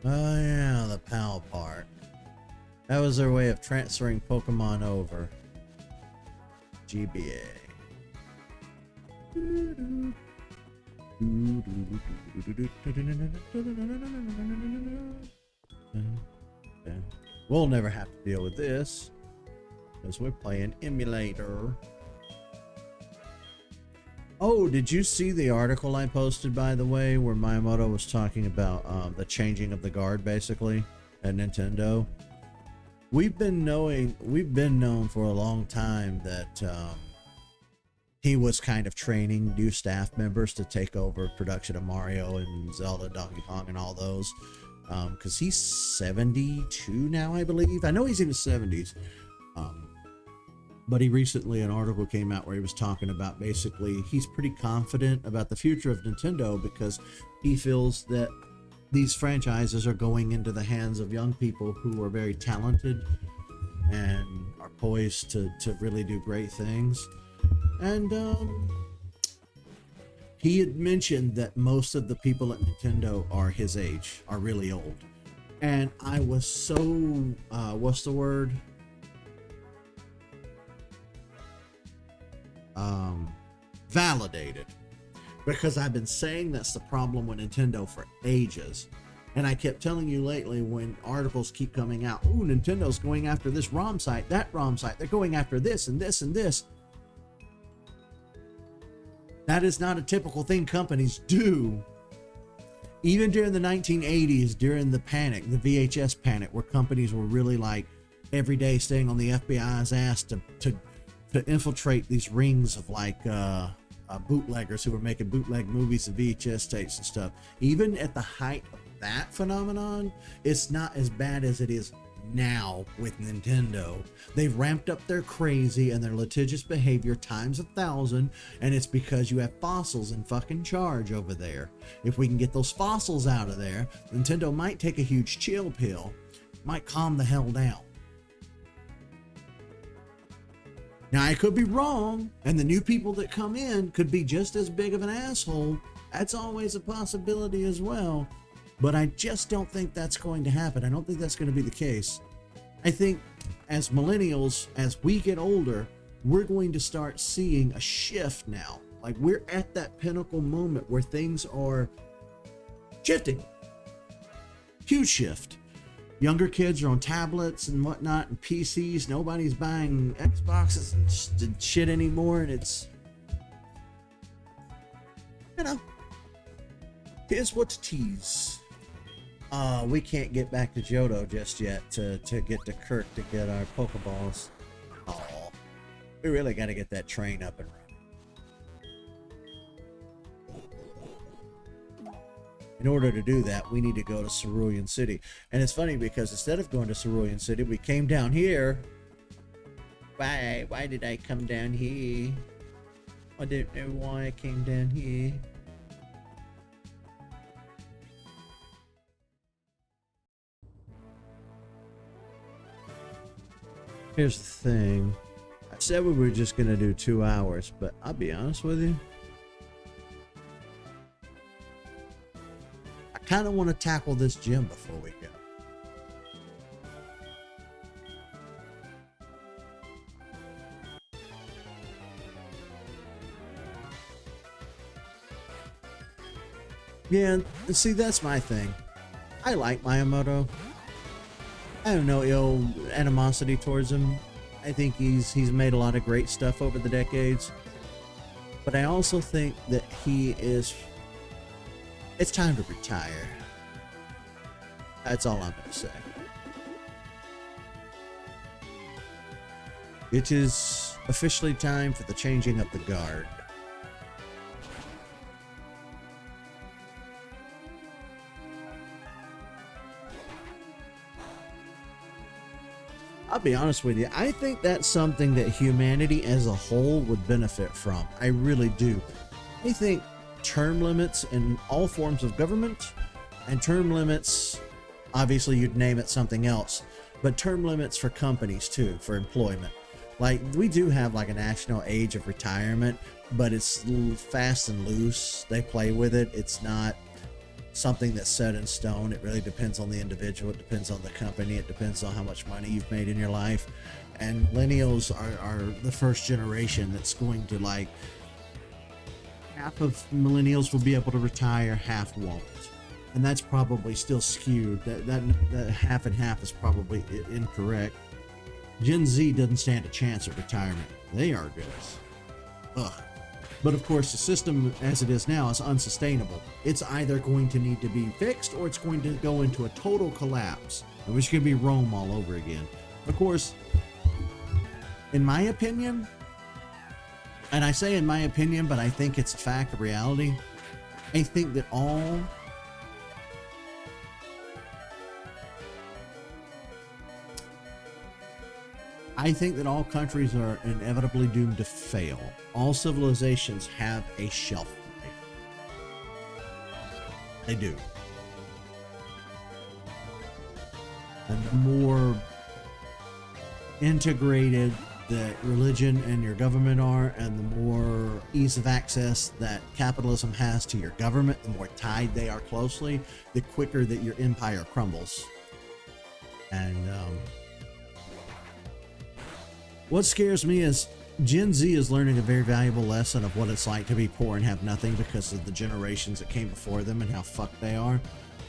S1: Oh yeah, the PAL part. That was their way of transferring Pokemon over. GBA. We'll never have to deal with this, because we're playing emulator. Oh, did you see the article I posted, by the way, where Miyamoto was talking about the changing of the guard, basically, at Nintendo? We've been known for a long time that he was kind of training new staff members to take over production of Mario and Zelda, Donkey Kong, and all those, because he's 72 now, I believe. I know he's in his 70s. But he recently, an article came out where he was talking about basically he's pretty confident about the future of Nintendo, because he feels that these franchises are going into the hands of young people who are very talented and are poised to really do great things. And he had mentioned that most of the people at Nintendo are his age, are really old. And I was so, what's the word? Validated, because I've been saying that's the problem with Nintendo for ages, and I kept telling you lately when articles keep coming out, ooh, Nintendo's going after this ROM site, that ROM site, they're going after this and this and this. That is not a typical thing companies do. Even during the 1980s, during the panic, the VHS panic, where companies were really like every day staying on the FBI's ass to infiltrate these rings of like bootleggers who were making bootleg movies and VHS tapes and stuff. Even at the height of that phenomenon, it's not as bad as it is now with Nintendo. They've ramped up their crazy and their litigious behavior times 1,000, and it's because you have fossils in fucking charge over there. If we can get those fossils out of there, Nintendo might take a huge chill pill, might calm the hell down. Now, I could be wrong, and the new people that come in could be just as big of an asshole. That's always a possibility as well. But I just don't think that's going to happen. I don't think that's going to be the case. I think as millennials, as we get older, we're going to start seeing a shift now. Like, we're at that pinnacle moment where things are shifting. Huge shift. Younger kids are on tablets and whatnot and PCs. Nobody's buying Xboxes and shit anymore. And it's, you know, here's what to tease. We can't get back to Johto just yet to get to Kirk to get our Pokeballs. Oh, we really got to get that train up and running. In order to do that, we need to go to Cerulean City. And it's funny because instead of going to Cerulean City, we came down here. Why did I come down here? I don't know why I came down here. Here's the thing. I said we were just going to do 2 hours, but I'll be honest with you. I kind of want to tackle this gym before we go. Yeah, see, that's my thing. I like Miyamoto. I have no ill animosity towards him. I think he's made a lot of great stuff over the decades. But I also think that it's time to retire. That's all I'm going to say. It is officially time for the changing of the guard. I'll be honest with you, I think that's something that humanity as a whole would benefit from. I really do. I think term limits in all forms of government, and term limits, obviously you'd name it something else, but term limits for companies too, for employment. Like, we do have like a national age of retirement, but it's fast and loose. They play with it. It's not something that's set in stone. It really depends on the individual. It depends on the company. It depends on how much money you've made in your life. And millennials are the first generation that's going to, like, half of millennials will be able to retire, half won't. And that's probably still skewed. That half and half is probably incorrect. Gen Z doesn't stand a chance at retirement. They are good. Ugh. But of course, the system as it is now is unsustainable. It's either going to need to be fixed or it's going to go into a total collapse, which could be Rome all over again. Of course, in my opinion, and I say in my opinion, but I think it's a fact of reality, I think that all countries are inevitably doomed to fail. All civilizations have a shelf life. They do. And the more integrated that religion and your government are, and the more ease of access that capitalism has to your government, the more tied they are closely, the quicker that your empire crumbles. And what scares me is Gen Z is learning a very valuable lesson of what it's like to be poor and have nothing because of the generations that came before them and how fucked they are.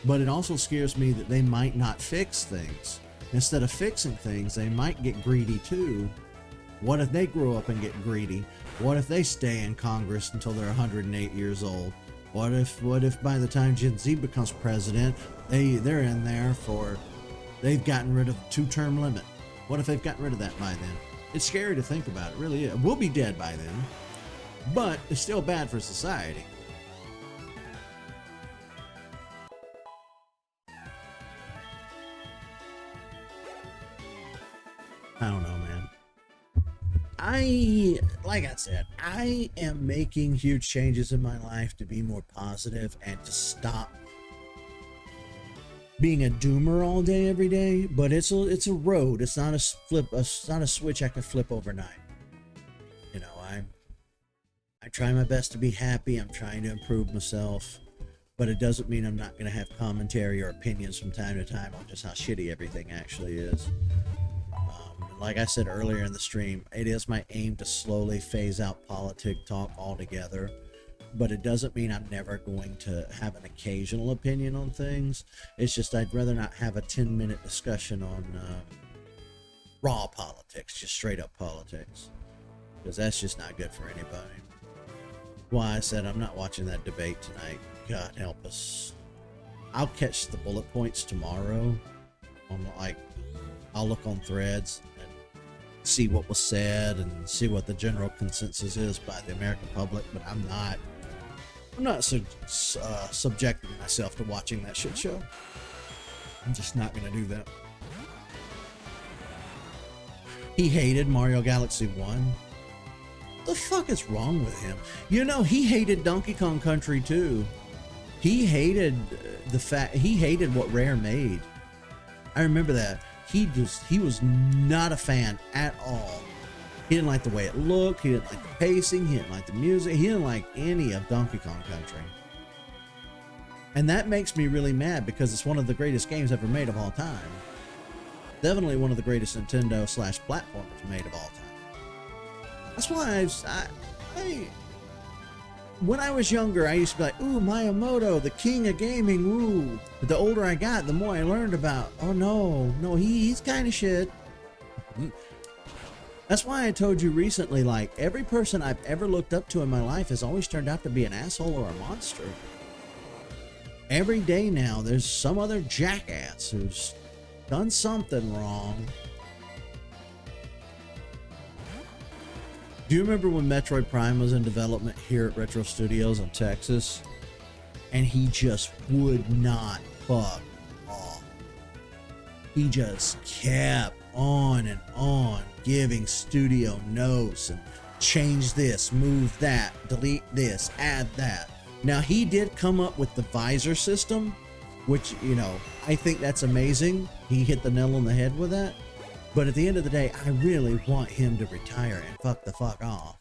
S1: But it also scares me that they might not fix things. Instead of fixing things, they might get greedy too. What if they grow up and get greedy? What if they stay in Congress until they're 108 years old? What if by the time Gen Z becomes president, they're in there for, they've gotten rid of the 2-term limit. What if they've gotten rid of that by then? It's scary to think about. It really is. We'll be dead by then, but it's still bad for society. I don't know, man. Like I said, I am making huge changes in my life to be more positive and to stop being a doomer all day, every day. But it's a road. It's not it's not a switch I can flip overnight. You know, I try my best to be happy. I'm trying to improve myself, but it doesn't mean I'm not going to have commentary or opinions from time to time on just how shitty everything actually is. Like I said earlier in the stream, it is my aim to slowly phase out politic talk altogether, but it doesn't mean I'm never going to have an occasional opinion on things. It's just I'd rather not have a 10-minute discussion on raw politics, just straight up politics, because that's just not good for anybody. Why I said I'm not watching that debate tonight. God help us. I'll catch the bullet points tomorrow. I'll look on threads and see what was said and see what the general consensus is by the American public, but I'm not subjecting myself to watching that shit show. I'm just not gonna do that. He hated Mario Galaxy 1. The fuck is wrong with him? You know, he hated Donkey Kong Country too. He hated he hated what Rare made. I remember that. He was not a fan at all. He didn't like the way it looked. He didn't like the pacing. He didn't like the music. He didn't like any of Donkey Kong Country. And that makes me really mad because it's one of the greatest games ever made of all time. Definitely one of the greatest Nintendo/platformers made of all time. That's why when I was younger, I used to be like, ooh, Miyamoto, the king of gaming, ooh. But the older I got, the more I learned about, oh no, he's kind of shit. That's why I told you recently, like, every person I've ever looked up to in my life has always turned out to be an asshole or a monster. Every day now, there's some other jackass who's done something wrong. Do you remember when Metroid Prime was in development here at Retro Studios in Texas? And he just would not fuck off. He just kept on and on giving studio notes and change this, move that, delete this, add that. Now he did come up with the visor system, which, you know, I think that's amazing. He hit the nail on the head with that. But at the end of the day, I really want him to retire and fuck the fuck off.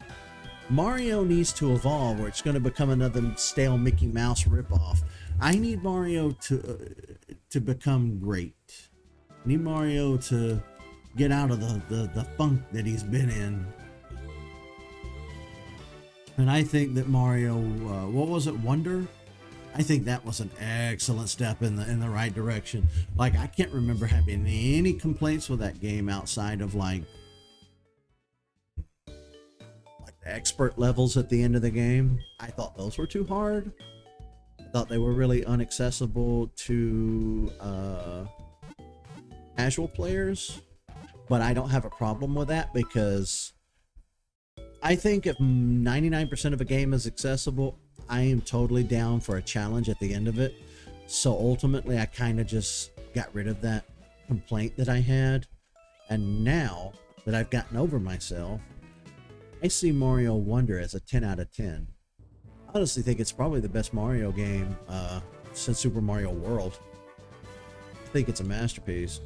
S1: Mario needs to evolve, or it's going to become another stale Mickey Mouse ripoff. I need Mario to become great. I need Mario to get out of the funk that he's been in. And I think that Mario, what was it, Wonder? I think that was an excellent step in the right direction. Like, I can't remember having any complaints with that game outside of like the expert levels at the end of the game. I thought those were too hard. I thought they were really inaccessible to casual players. But I don't have a problem with that, because I think if 99% of a game is accessible, I am totally down for a challenge at the end of it. So ultimately, I kind of just got rid of that complaint that I had. And now that I've gotten over myself, I see Mario Wonder as a 10 out of 10. I honestly think it's probably the best Mario game since Super Mario World. I think it's a masterpiece.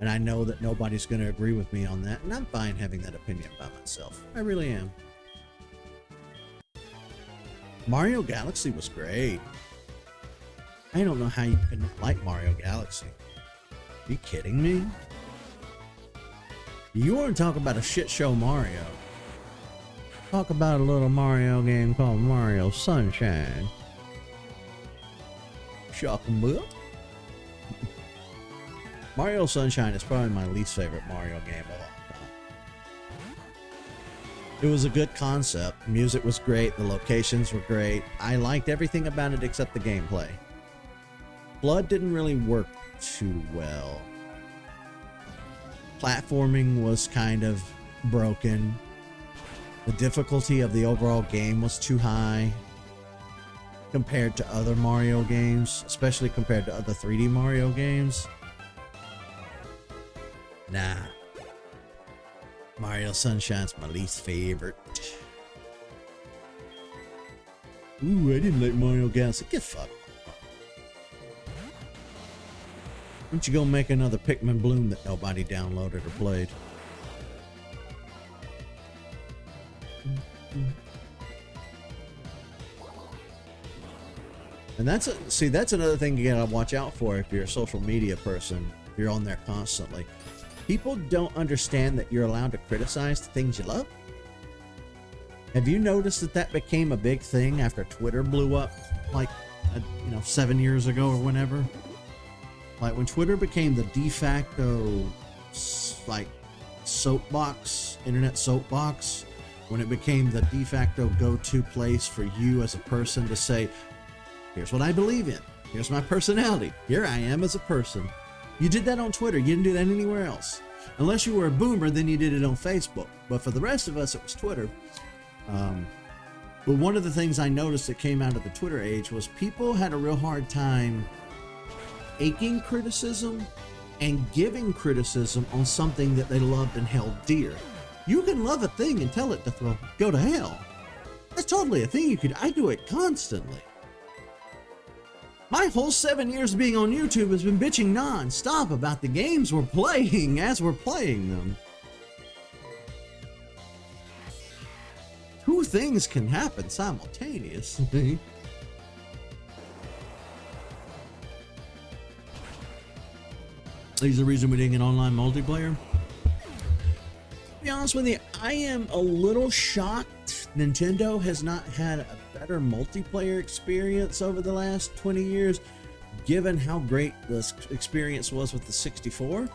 S1: And I know that nobody's going to agree with me on that. And I'm fine having that opinion by myself. I really am. Mario Galaxy was great. I don't know how you could not like Mario Galaxy. Are you kidding me? You want to talk about a shit show Mario? Talk about a little Mario game called Mario Sunshine. Shock'em. Mario Sunshine is probably my least favorite Mario game of all time. It was a good concept. Music was great. The locations were great. I liked everything about it except the gameplay. Blood didn't really work too well. platforming was kind of broken. The difficulty of the overall game was too high compared to other Mario games, especially compared to other 3D Mario games. Nah. Mario Sunshine's my least favorite. Ooh, I didn't like Mario Galaxy. Get fucked. Why don't you go make another Pikmin Bloom that nobody downloaded or played? And that's another thing you gotta watch out for if you're a social media person. If you're on there constantly. People don't understand that you're allowed to criticize the things you love. Have you noticed that that became a big thing after Twitter blew up, like, 7 years ago or whenever? Like, when Twitter became the de facto, like, soapbox, internet soapbox, when it became the de facto go-to place for you as a person to say, here's what I believe in, here's my personality, here I am as a person. You did that on Twitter. You didn't do that anywhere else. Unless you were a boomer, then you did it on Facebook. But for the rest of us, it was Twitter. But one of the things I noticed that came out of the Twitter age was people had a real hard time taking criticism and giving criticism on something that they loved and held dear. You can love a thing and tell it to go to hell. That's totally a thing I do it constantly. My whole 7 years of being on YouTube has been bitching non-stop about the games we're playing as we're playing them. Two things can happen simultaneously. Is the reason we didn't get online multiplayer? To be honest with you, I am a little shocked Nintendo has not had a better multiplayer experience over the last 20 years, given how great this experience was with the 64.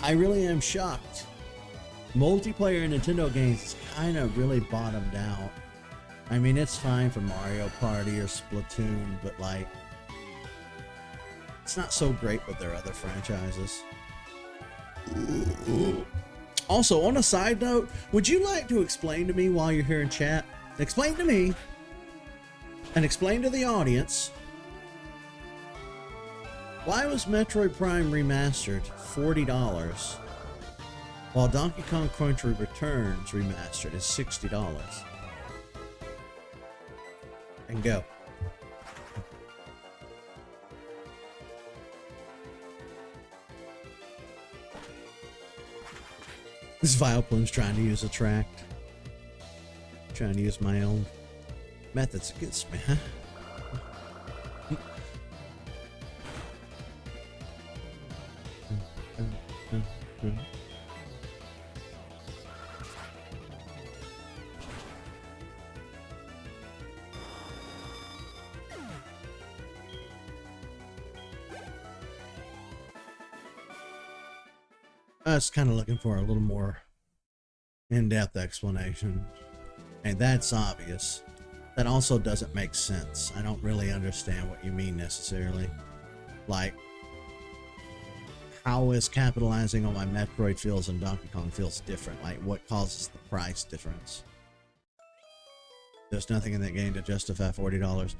S1: I really am shocked. Multiplayer in Nintendo games kind of really bottomed out. I mean, it's fine for Mario Party or Splatoon, but like, it's not so great with their other franchises. Also, on a side note, would you like to explain to me while you're here in chat? Explain to me and explain to the audience, why was Metroid Prime Remastered $40 while Donkey Kong Country Returns Remastered is $60? And go. This Vileplume's trying to use a tract. Trying to use my own methods against me, huh? I was kind of looking for a little more in-depth explanation. And that's obvious. That also doesn't make sense. I don't really understand what you mean necessarily. Like, how is capitalizing on my Metroid feels and Donkey Kong feels different? Like, what causes the price difference? There's nothing in that game to justify $40.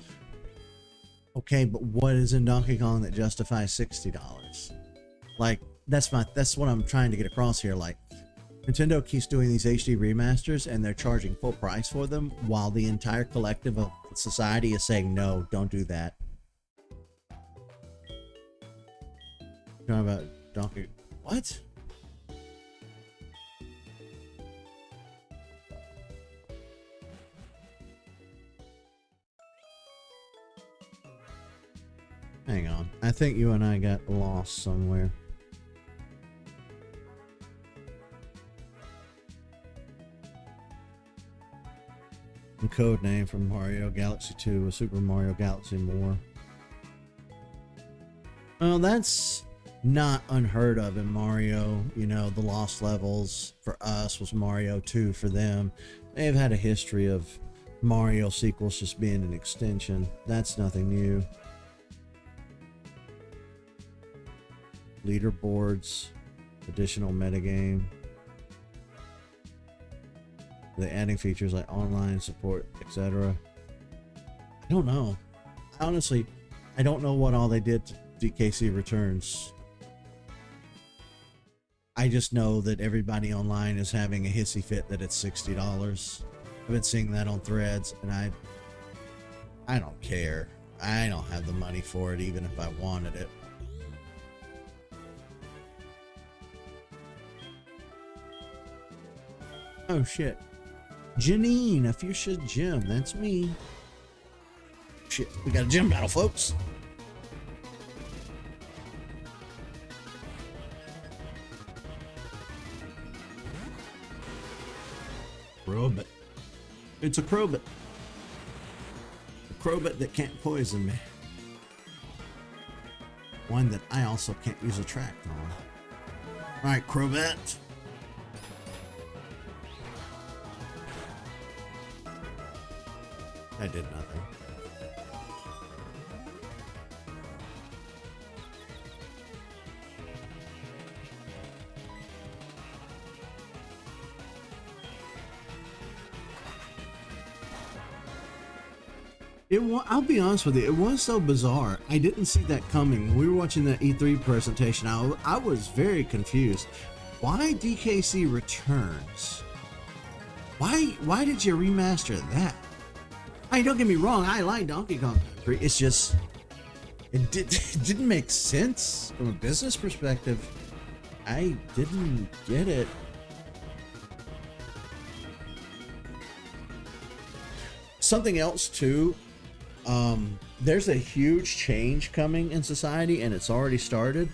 S1: Okay, but what is in Donkey Kong that justifies $60? Like, that's what I'm trying to get across here. Like, Nintendo keeps doing these HD remasters and they're charging full price for them while the entire collective of society is saying, no, don't do that. Talking about Donkey... What? Hang on. I think you and I got lost somewhere. The code name from Mario Galaxy 2 was Super Mario Galaxy More. Well, that's not unheard of in Mario. You know, the lost levels for us was Mario 2 for them. They've had a history of Mario sequels just being an extension. That's nothing new. Leaderboards, additional metagame. They're adding features like online support, etc. I don't know. Honestly, I don't know what all they did to DKC Returns. I just know that everybody online is having a hissy fit that it's $60. I've been seeing that on threads, and I don't care. I don't have the money for it, even if I wanted it. Oh shit. Janine, a fuchsia gem. That's me. Shit, we got a gym battle, folks. Crowbit. It's a crowbit. A crowbit that can't poison me. One that I also can't use a tract on. Alright, crowbit. I did nothing. I'll be honest with you, it was so bizarre. I didn't see that coming. When we were watching that E3 presentation, I was very confused. Why DKC Returns? Why did you remaster that? I mean, don't get me wrong, I like Donkey Kong Country. It's just, it didn't make sense from a business perspective. I didn't get it. Something else too, there's a huge change coming in society, and it's already started.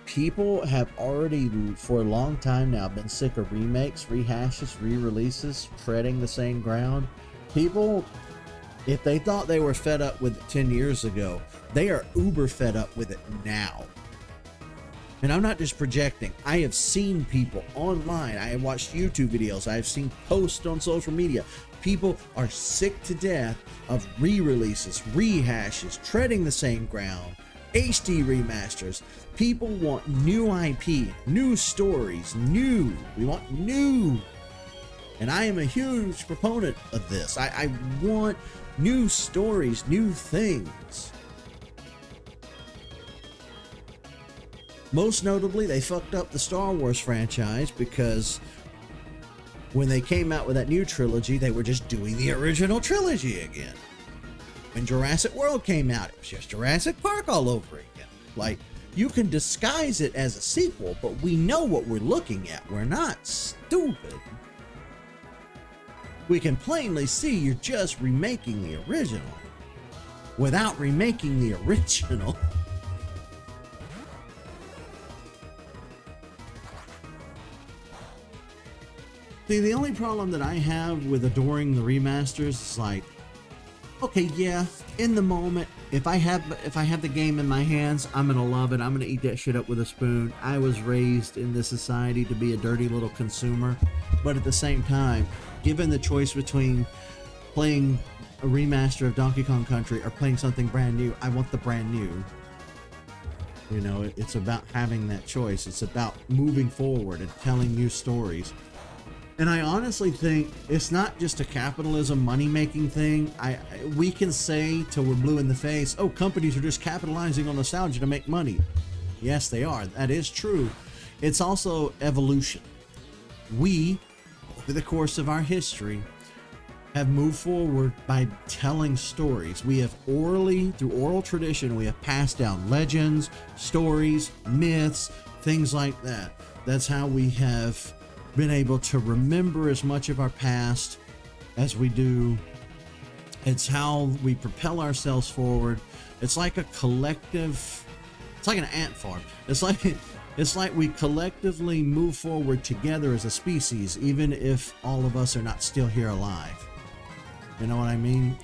S1: People have already, for a long time now, been sick of remakes, rehashes, re-releases, treading the same ground. People, if they thought they were fed up with it 10 years ago, they are uber fed up with it now. And I'm not just projecting. I have seen people online. I have watched YouTube videos. I have seen posts on social media. People are sick to death of re-releases, rehashes, treading the same ground, HD remasters. People want new IP, new stories, new. We want new. And I am a huge proponent of this. I want new stories, new things. Most notably, they fucked up the Star Wars franchise because when they came out with that new trilogy, they were just doing the original trilogy again. When Jurassic World came out, it was just Jurassic Park all over again. Like, you can disguise it as a sequel, but we know what we're looking at. We're not stupid. We can plainly see you're just remaking the original without remaking the original. See, the only problem that I have with adoring the remasters is like, okay, yeah, in the moment, if I have the game in my hands, I'm gonna love it. I'm gonna eat that shit up with a spoon. I was raised in this society to be a dirty little consumer, but at the same time, given the choice between playing a remaster of Donkey Kong Country or playing something brand new, I want the brand new. You know, it's about having that choice. It's about moving forward and telling new stories. And I honestly think it's not just a capitalism money-making thing. We can say till we're blue in the face, oh, companies are just capitalizing on nostalgia to make money. Yes, they are. That is true. It's also evolution. We, over the course of our history, have moved forward by telling stories. We have through oral tradition, we have passed down legends, stories, myths, things like that. That's how we have been able to remember as much of our past as we do. It's how we propel ourselves forward. It's like a collective, it's like an ant farm. It's like we collectively move forward together as a species, even if all of us are not still here alive. You know what I mean?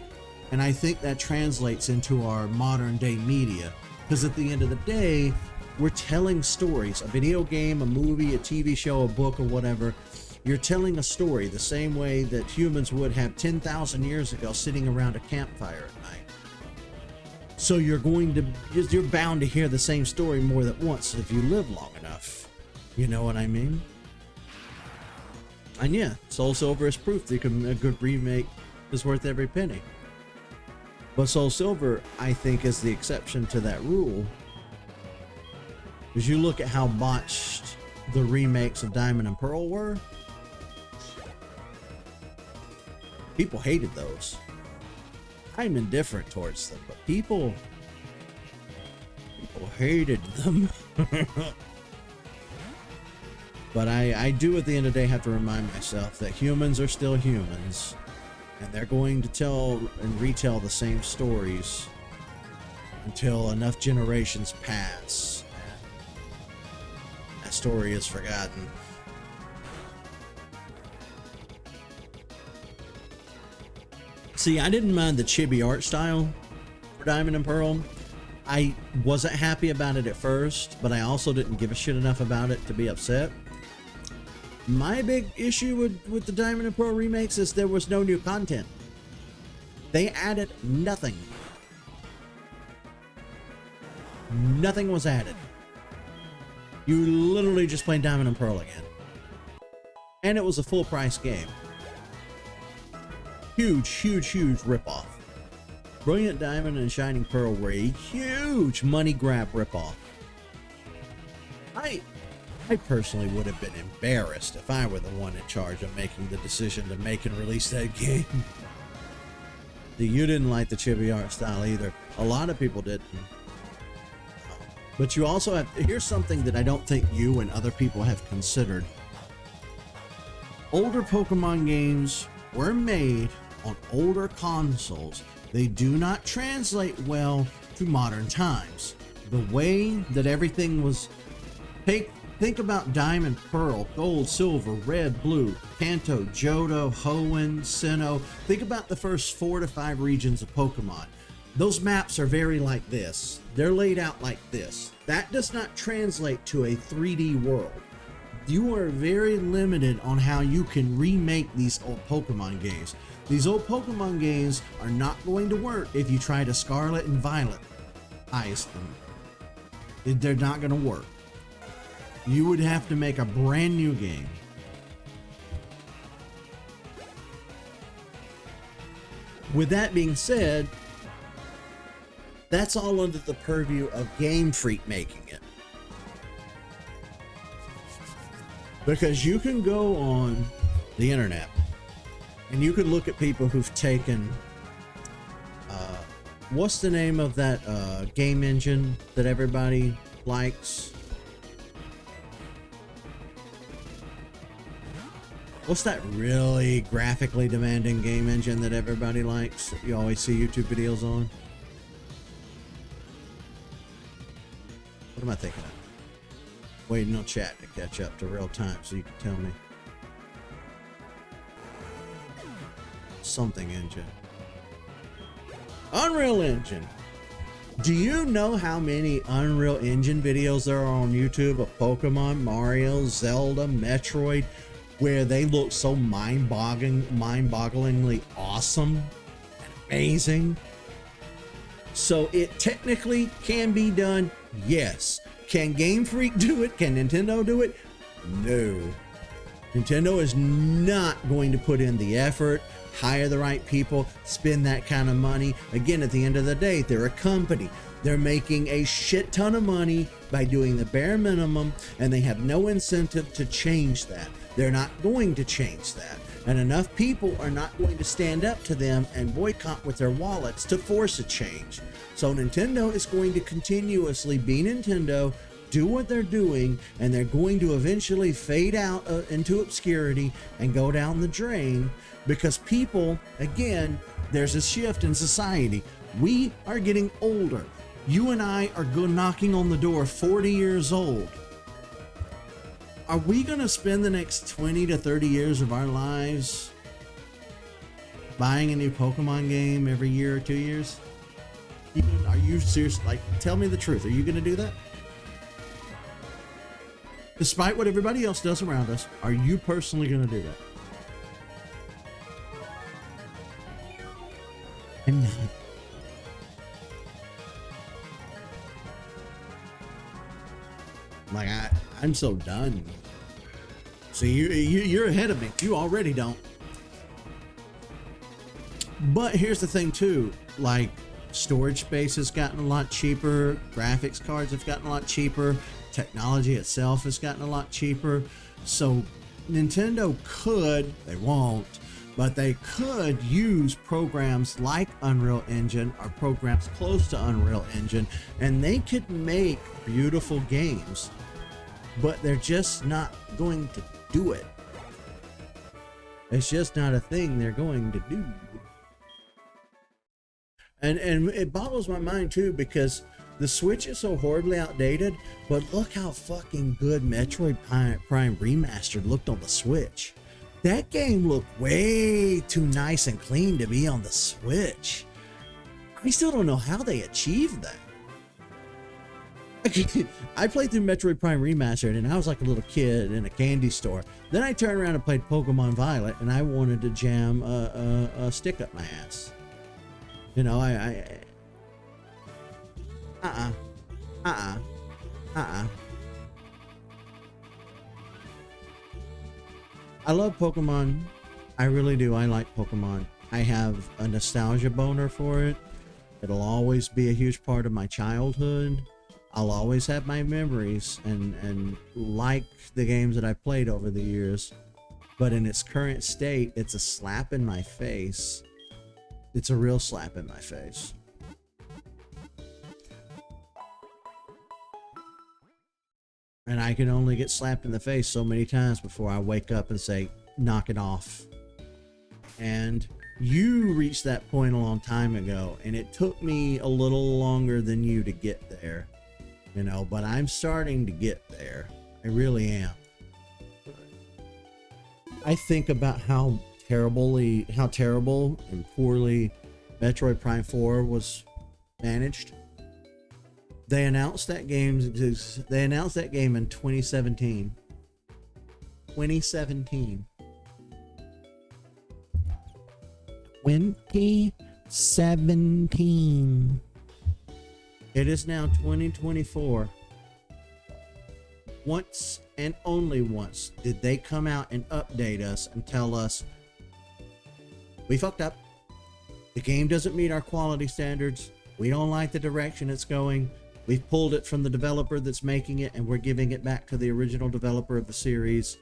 S1: And I think that translates into our modern day media, because at the end of the day, we're telling stories. A video game, a movie, a TV show, a book, or whatever. You're telling a story the same way that humans would have 10,000 years ago sitting around a campfire at night. So you're bound to hear the same story more than once if you live long enough. You know what I mean? And yeah, SoulSilver is proof that a good remake is worth every penny. But SoulSilver, I think, is the exception to that rule. As you look at how botched the remakes of Diamond and Pearl were, people hated those. I'm indifferent towards them, but people hated them. But I do at the end of the day have to remind myself that humans are still humans, and they're going to tell and retell the same stories until enough generations pass and that story is forgotten. See, I didn't mind the chibi art style for Diamond and Pearl. I wasn't happy about it at first, but I also didn't give a shit enough about it to be upset. My big issue with the Diamond and Pearl remakes is there was no new content. They added nothing. Nothing was added. You literally just played Diamond and Pearl again. And it was a full price game. Huge ripoff. Brilliant Diamond and Shining Pearl were a huge money grab ripoff. I personally would have been embarrassed if I were the one in charge of making the decision to make and release that game. You didn't like the chibi art style either. A lot of people didn't. But you also have, here's something that I don't think you and other people have considered. Older Pokemon games were made on older consoles. They do not translate well to modern times. The way that everything was, think about Diamond, Pearl, Gold, Silver, Red, Blue, Kanto, Johto, Hoenn, Sinnoh. Think about the first 4 to 5 regions of Pokemon. Those maps are very like this. They're laid out like this. That does not translate to a 3D world. You are very limited on how you can remake these old Pokemon games. These old Pokemon games are not going to work if you try to Scarlet and Violet ice them. They're not going to work. You would have to make a brand new game. With that being said, that's all under the purview of Game Freak making it. Because you can go on the internet and you can look at people who've taken, what's the name of that game engine that everybody likes? What's that really graphically demanding game engine that everybody likes, that you always see YouTube videos on? What am I thinking of? Waiting on chat to catch up to real time so you can tell me. Something engine. Unreal Engine. Do you know how many Unreal Engine videos there are on YouTube of Pokemon, Mario, Zelda, Metroid, where they look so mind-bogglingly awesome and amazing? So it technically can be done, yes. Can Game Freak do it? Can Nintendo do it? No. Nintendo is not going to put in the effort, hire the right people, spend that kind of money. Again, at the end of the day, they're a company. They're making a shit ton of money by doing the bare minimum, and they have no incentive to change that. They're not going to change that. And enough people are not going to stand up to them and boycott with their wallets to force a change. So Nintendo is going to continuously be Nintendo, do what they're doing, and they're going to eventually fade out into obscurity and go down the drain, because people, again, there's a shift in society. We are getting older. You and I are knocking on the door 40 years old. Are we going to spend the next 20 to 30 years of our lives buying a new Pokemon game every year or 2 years? Are you serious? Like, tell me the truth. Are you going to do that? Despite what everybody else does around us, are you personally going to do that? I'm not. Like, I'm so done. So you're ahead of me. You already don't. But here's the thing too, like storage space has gotten a lot cheaper, graphics cards have gotten a lot cheaper, technology itself has gotten a lot cheaper. So Nintendo could, they won't, but they could use programs like Unreal Engine or programs close to Unreal Engine, and they could make beautiful games, but they're just not going to do it. It's just not a thing they're going to do. And it boggles my mind too, because the Switch is so horribly outdated, but look how fucking good Metroid Prime Remastered looked on the Switch. That game looked way too nice and clean to be on the Switch. I still don't know how they achieved that. I played through Metroid Prime Remastered and I was like a little kid in a candy store. Then I turned around and played Pokemon Violet and I wanted to jam a stick up my ass. You know, I love Pokemon. I really do. I like Pokemon. I have a nostalgia boner for it. It'll always be a huge part of my childhood. I'll always have my memories and like the games that I played over the years. But in its current state, it's a slap in my face. It's a real slap in my face. And I can only get slapped in the face so many times before I wake up and say, knock it off. And you reached that point a long time ago, and it took me a little longer than you to get there. You know, but I'm starting to get there. I really am. I think about how terrible and poorly Metroid Prime 4 was managed. They announced that game in 2017. 2017. 2017. It is now 2024. Once and only once did they come out and update us and tell us, we fucked up. The game doesn't meet our quality standards. We don't like the direction it's going. We've pulled it from the developer that's making it and we're giving it back to the original developer of the series.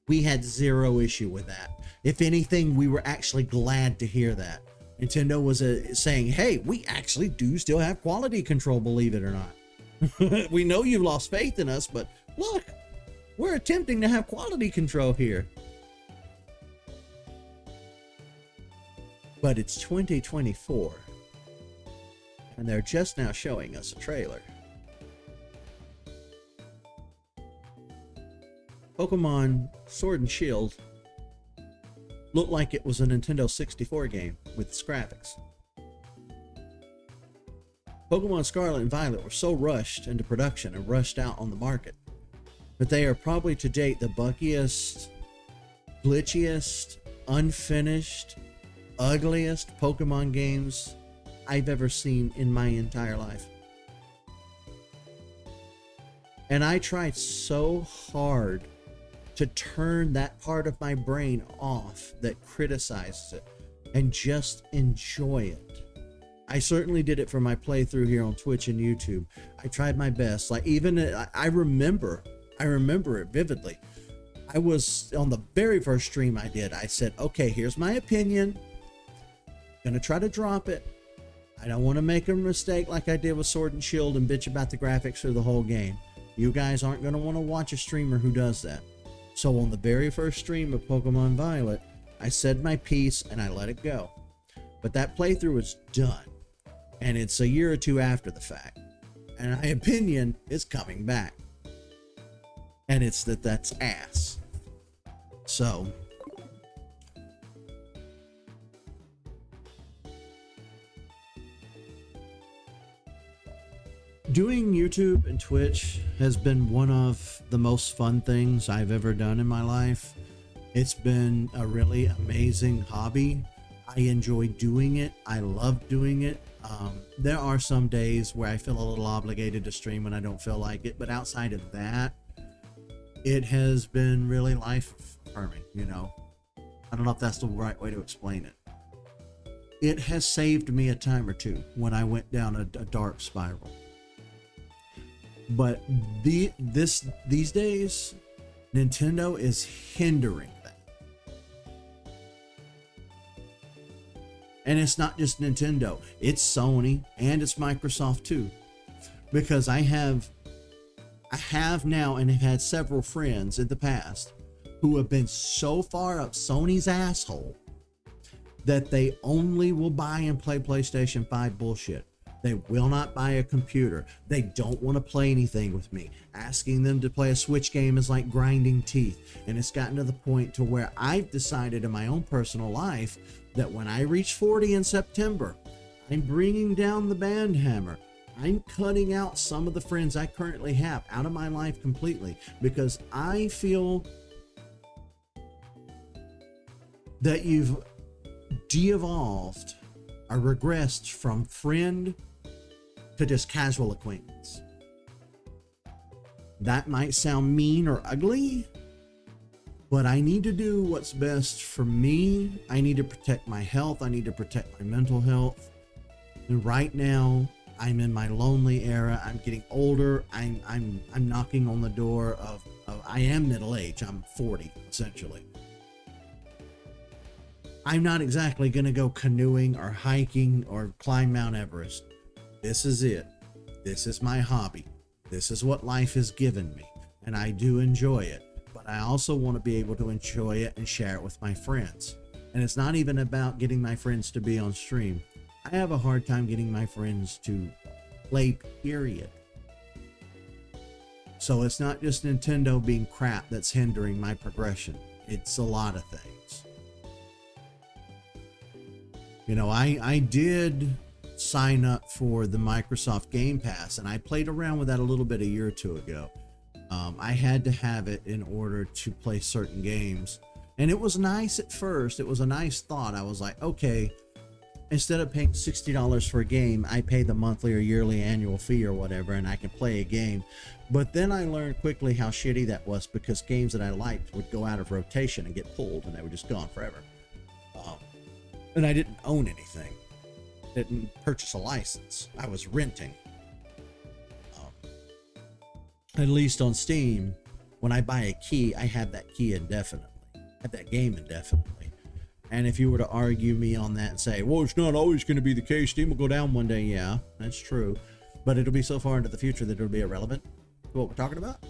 S1: We had zero issue with that. If anything, we were actually glad to hear that. Nintendo was saying, hey, we actually do still have quality control, believe it or not. We know you've lost faith in us, but look, we're attempting to have quality control here. But it's 2024, and they're just now showing us a trailer. Pokemon Sword and Shield looked like it was a Nintendo 64 game with its graphics. Pokemon Scarlet and Violet were so rushed into production and rushed out on the market, but they are probably to date the buggiest, glitchiest, unfinished, ugliest Pokemon games I've ever seen in my entire life. And I tried so hard to turn that part of my brain off that criticizes it and just enjoy it. I certainly did it for my playthrough here on Twitch and YouTube. I tried my best. Like, even I remember it vividly. I was on the very first stream I did. I said, okay, here's my opinion. Gonna try to drop it. I don't want to make a mistake like I did with Sword and Shield and bitch about the graphics through the whole game. You guys aren't going to want to watch a streamer who does that. So on the very first stream of Pokemon Violet, I said my piece and I let it go. But that playthrough is done. And it's a year or two after the fact. And my opinion is coming back. And it's that's ass. So Doing YouTube and Twitch has been one of the most fun things I've ever done in my life. It's been a really amazing hobby. I enjoy doing it. I love doing it. There are some days where I feel a little obligated to stream when I don't feel like it, but outside of that, it has been really life affirming, you know. I don't know if that's the right way to explain it. It has saved me a time or two when I went down a dark spiral. But these days, Nintendo is hindering that. And it's not just Nintendo, it's Sony and it's Microsoft too. Because I have now and have had several friends in the past who have been so far up Sony's asshole that they only will buy and play PlayStation 5 bullshit. They will not buy a computer. They don't want to play anything with me. Asking them to play a Switch game is like grinding teeth. And it's gotten to the point to where I've decided in my own personal life that when I reach 40 in September, I'm bringing down the band hammer. I'm cutting out some of the friends I currently have out of my life completely because I feel that you've de-evolved or regressed from friend to just casual acquaintance. That might sound mean or ugly, but I need to do what's best for me. I need to protect my health. I need to protect my mental health. And right now, I'm in my lonely era. I'm getting older. I'm knocking on the door of I am middle age. I'm 40 essentially. I'm not exactly going to go canoeing or hiking or climb Mount Everest. This is it. This is my hobby. This is what life has given me. And I do enjoy it. But I also want to be able to enjoy it and share it with my friends. And it's not even about getting my friends to be on stream. I have a hard time getting my friends to play, period. So it's not just Nintendo being crap that's hindering my progression. It's a lot of things. You know, I did sign up for the Microsoft Game Pass, and I played around with that a little bit a year or two ago. I had to have it in order to play certain games, and it was nice at first. It was a nice thought. I was like, okay, instead of paying $60 for a game, I pay the monthly or yearly annual fee or whatever, and I can play a game. But then I learned quickly how shitty that was because games that I liked would go out of rotation and get pulled, and they were just gone forever. And I didn't own anything. Didn't purchase a license. I was renting. At least on Steam, when I buy a key, I have that key indefinitely. I have that game indefinitely. And if you were to argue me on that and say, well, it's not always going to be the case, Steam will go down one day. Yeah, that's true. But it'll be so far into the future that it'll be irrelevant to what we're talking about.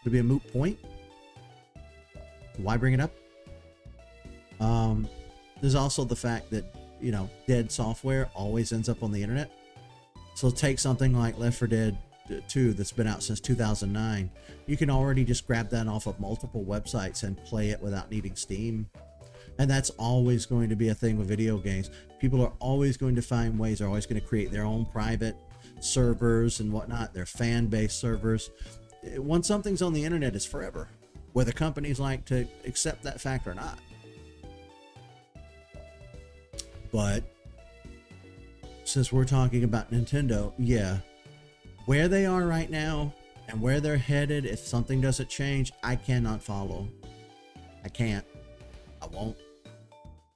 S1: It'll be a moot point. Why bring it up? There's also the fact that, you know, dead software always ends up on the internet. So take something like Left 4 Dead 2 that's been out since 2009. You can already just grab that off of multiple websites and play it without needing Steam. And that's always going to be a thing with video games. People are always going to find ways. They're always going to create their own private servers and whatnot, their fan-based servers. Once something's on the internet, it's forever, whether companies like to accept that fact or not. But since we're talking about Nintendo, yeah, where they are right now and where they're headed, if something doesn't change, I cannot follow. I can't. I won't.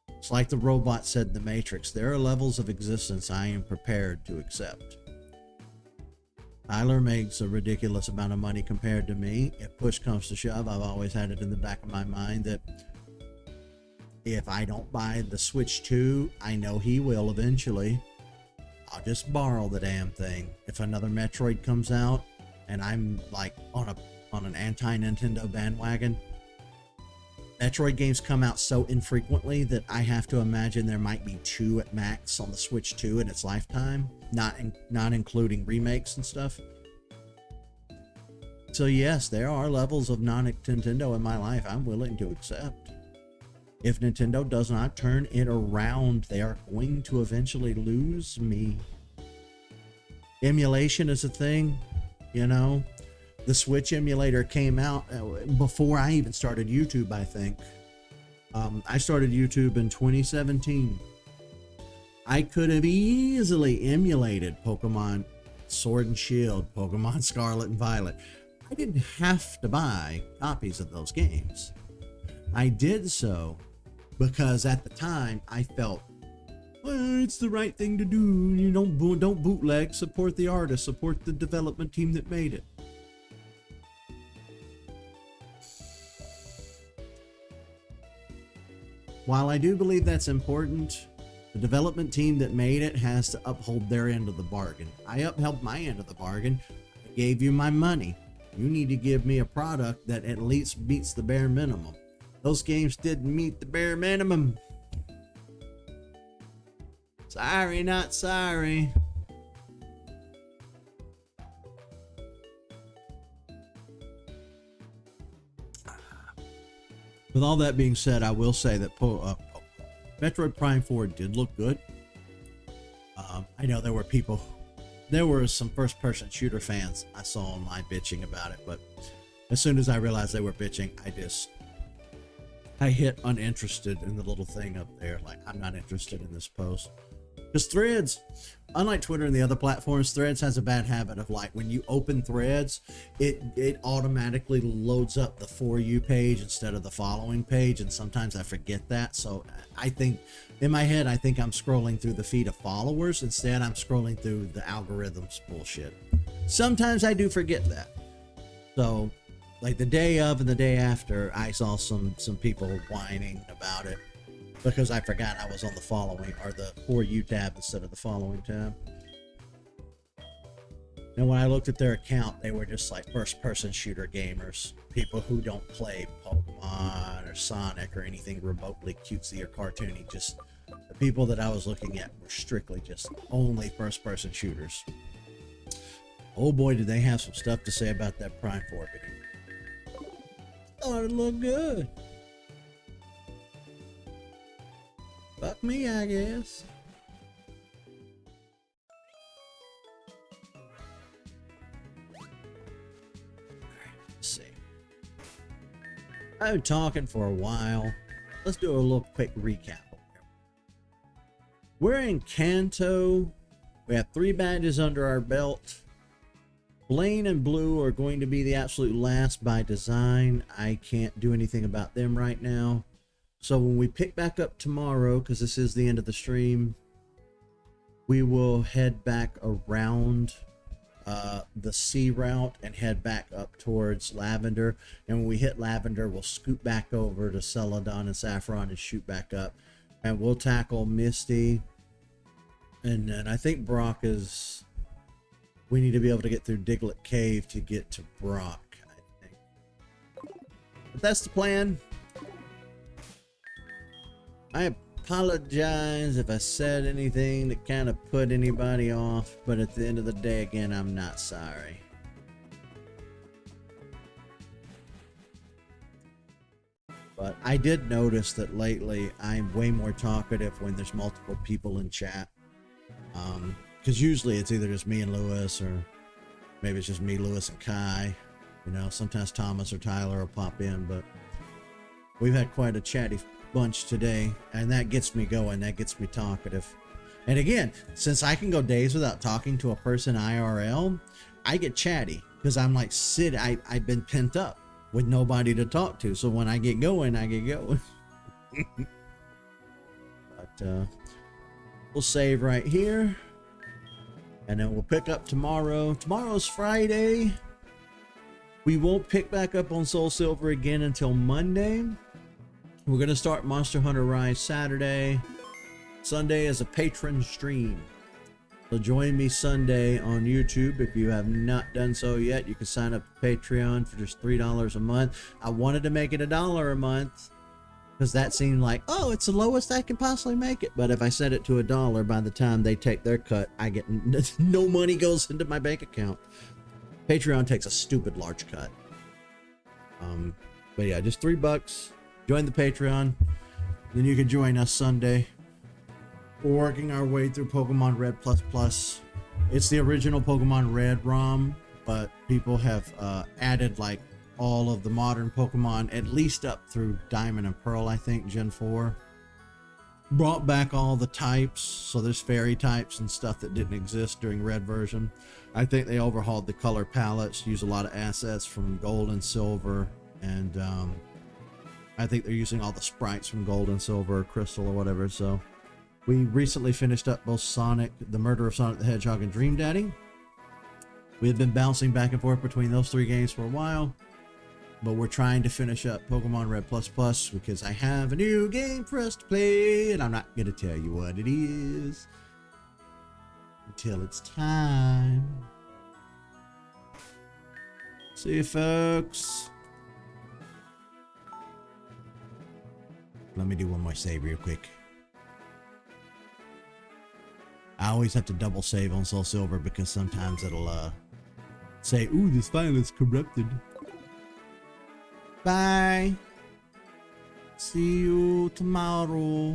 S1: It's like the robot said in The Matrix, there are levels of existence I am prepared to accept. Tyler makes a ridiculous amount of money compared to me. If push comes to shove, I've always had it in the back of my mind that if I don't buy the Switch 2, I know he will eventually. I'll just borrow the damn thing. If another Metroid comes out and I'm like on an anti-Nintendo bandwagon, Metroid games come out so infrequently that I have to imagine there might be 2 at max on the Switch 2 in its lifetime, not including remakes and stuff. So yes, there are levels of non-Nintendo in my life I'm willing to accept. If Nintendo does not turn it around, they are going to eventually lose me. emulation is a thing, you know. The Switch emulator came out before I even started YouTube, I think. I started YouTube in 2017. I could have easily emulated Pokemon Sword and Shield, Pokemon Scarlet and Violet. I didn't have to buy copies of those games. I did so because at the time I felt, well, it's the right thing to do. You don't bootleg, support the artist, support the development team that made it. While I do believe that's important, the development team that made it has to uphold their end of the bargain. I upheld my end of the bargain. I gave you my money. You need to give me a product that at least meets the bare minimum. Those games didn't meet the bare minimum. Sorry, not sorry. With all that being said, I will say that Metroid Prime 4 did look good. I know there were some first-person shooter fans I saw online bitching about it, but as soon as I realized they were bitching, I hit uninterested in the little thing up there. Like, I'm not interested in this post. Because Threads, unlike Twitter and the other platforms, Threads has a bad habit of, like, when you open Threads, it automatically loads up the For You page instead of the following page, and sometimes I forget that. So I think, in my head, I think I'm scrolling through the feed of followers. Instead, I'm scrolling through the algorithms bullshit. Sometimes I do forget that. So, like, the day of and the day after, I saw some people whining about it, because I forgot I was on the following or the For You tab instead of the following tab. And when I looked at their account, they were just like first-person shooter gamers. People who don't play Pokemon or Sonic or anything remotely cutesy or cartoony. Just the people that I was looking at were strictly just only first-person shooters. Oh boy, did they have some stuff to say about that Prime 4 video. Thought it looked good. Fuck me, I guess. Let's see. I've been talking for a while. Let's do a little quick recap. We're in Kanto. We have 3 badges under our belt. Blaine and Blue are going to be the absolute last by design. I can't do anything about them right now. So when we pick back up tomorrow, because this is the end of the stream, we will head back around the sea route and head back up towards Lavender. And when we hit Lavender, we'll scoot back over to Celadon and Saffron and shoot back up. And we'll tackle Misty. And then I think Brock is... We need to be able to get through Diglett Cave to get to Brock, I think. But that's the plan. I apologize if I said anything that kind of put anybody off, but at the end of the day, again, I'm not sorry. But I did notice that lately I'm way more talkative when there's multiple people in chat. Because usually it's either just me and Lewis, or maybe it's just me, Lewis, and Kai. You know, sometimes Thomas or Tyler will pop in, but we've had quite a chatty bunch today, and that gets me going, that gets me talkative. And again, since I can go days without talking to a person IRL, I get chatty because I'm like, I've been pent up with nobody to talk to, so when I get going, I get going. But we'll save right here, and then we'll pick up tomorrow. Tomorrow's Friday. We won't pick back up on SoulSilver again until Monday. We're going to start Monster Hunter Rise Saturday. Sunday is a patron stream. So join me Sunday on YouTube. If you have not done so yet, you can sign up to Patreon for just $3 a month. I wanted to make it $1 a month because that seemed like, oh, it's the lowest I can possibly make it. But if I set it to $1, by the time they take their cut, I get no money goes into my bank account. Patreon takes a stupid large cut. But yeah, just $3. Join the Patreon, then you can join us Sunday. We're working our way through Pokemon Red++. It's the original Pokemon Red ROM, but people have added like all of the modern Pokemon, at least up through Diamond and Pearl, I think, Gen 4. Brought back all the types, so there's fairy types and stuff that didn't exist during Red version. I think they overhauled the color palettes, use a lot of assets from Gold and Silver, and I think they're using all the sprites from Gold and Silver, Crystal or whatever. So we recently finished up both Sonic, The Murder of Sonic the Hedgehog, and Dream Daddy. We had been bouncing back and forth between those 3 games for a while, but we're trying to finish up Pokemon Red Plus Plus because I have a new game for us to play, and I'm not going to tell you what it is until it's time. See you, folks. Let me do one more save real quick. I always have to double save on SoulSilver because sometimes it'll say, ooh, this file is corrupted. Bye. See you tomorrow.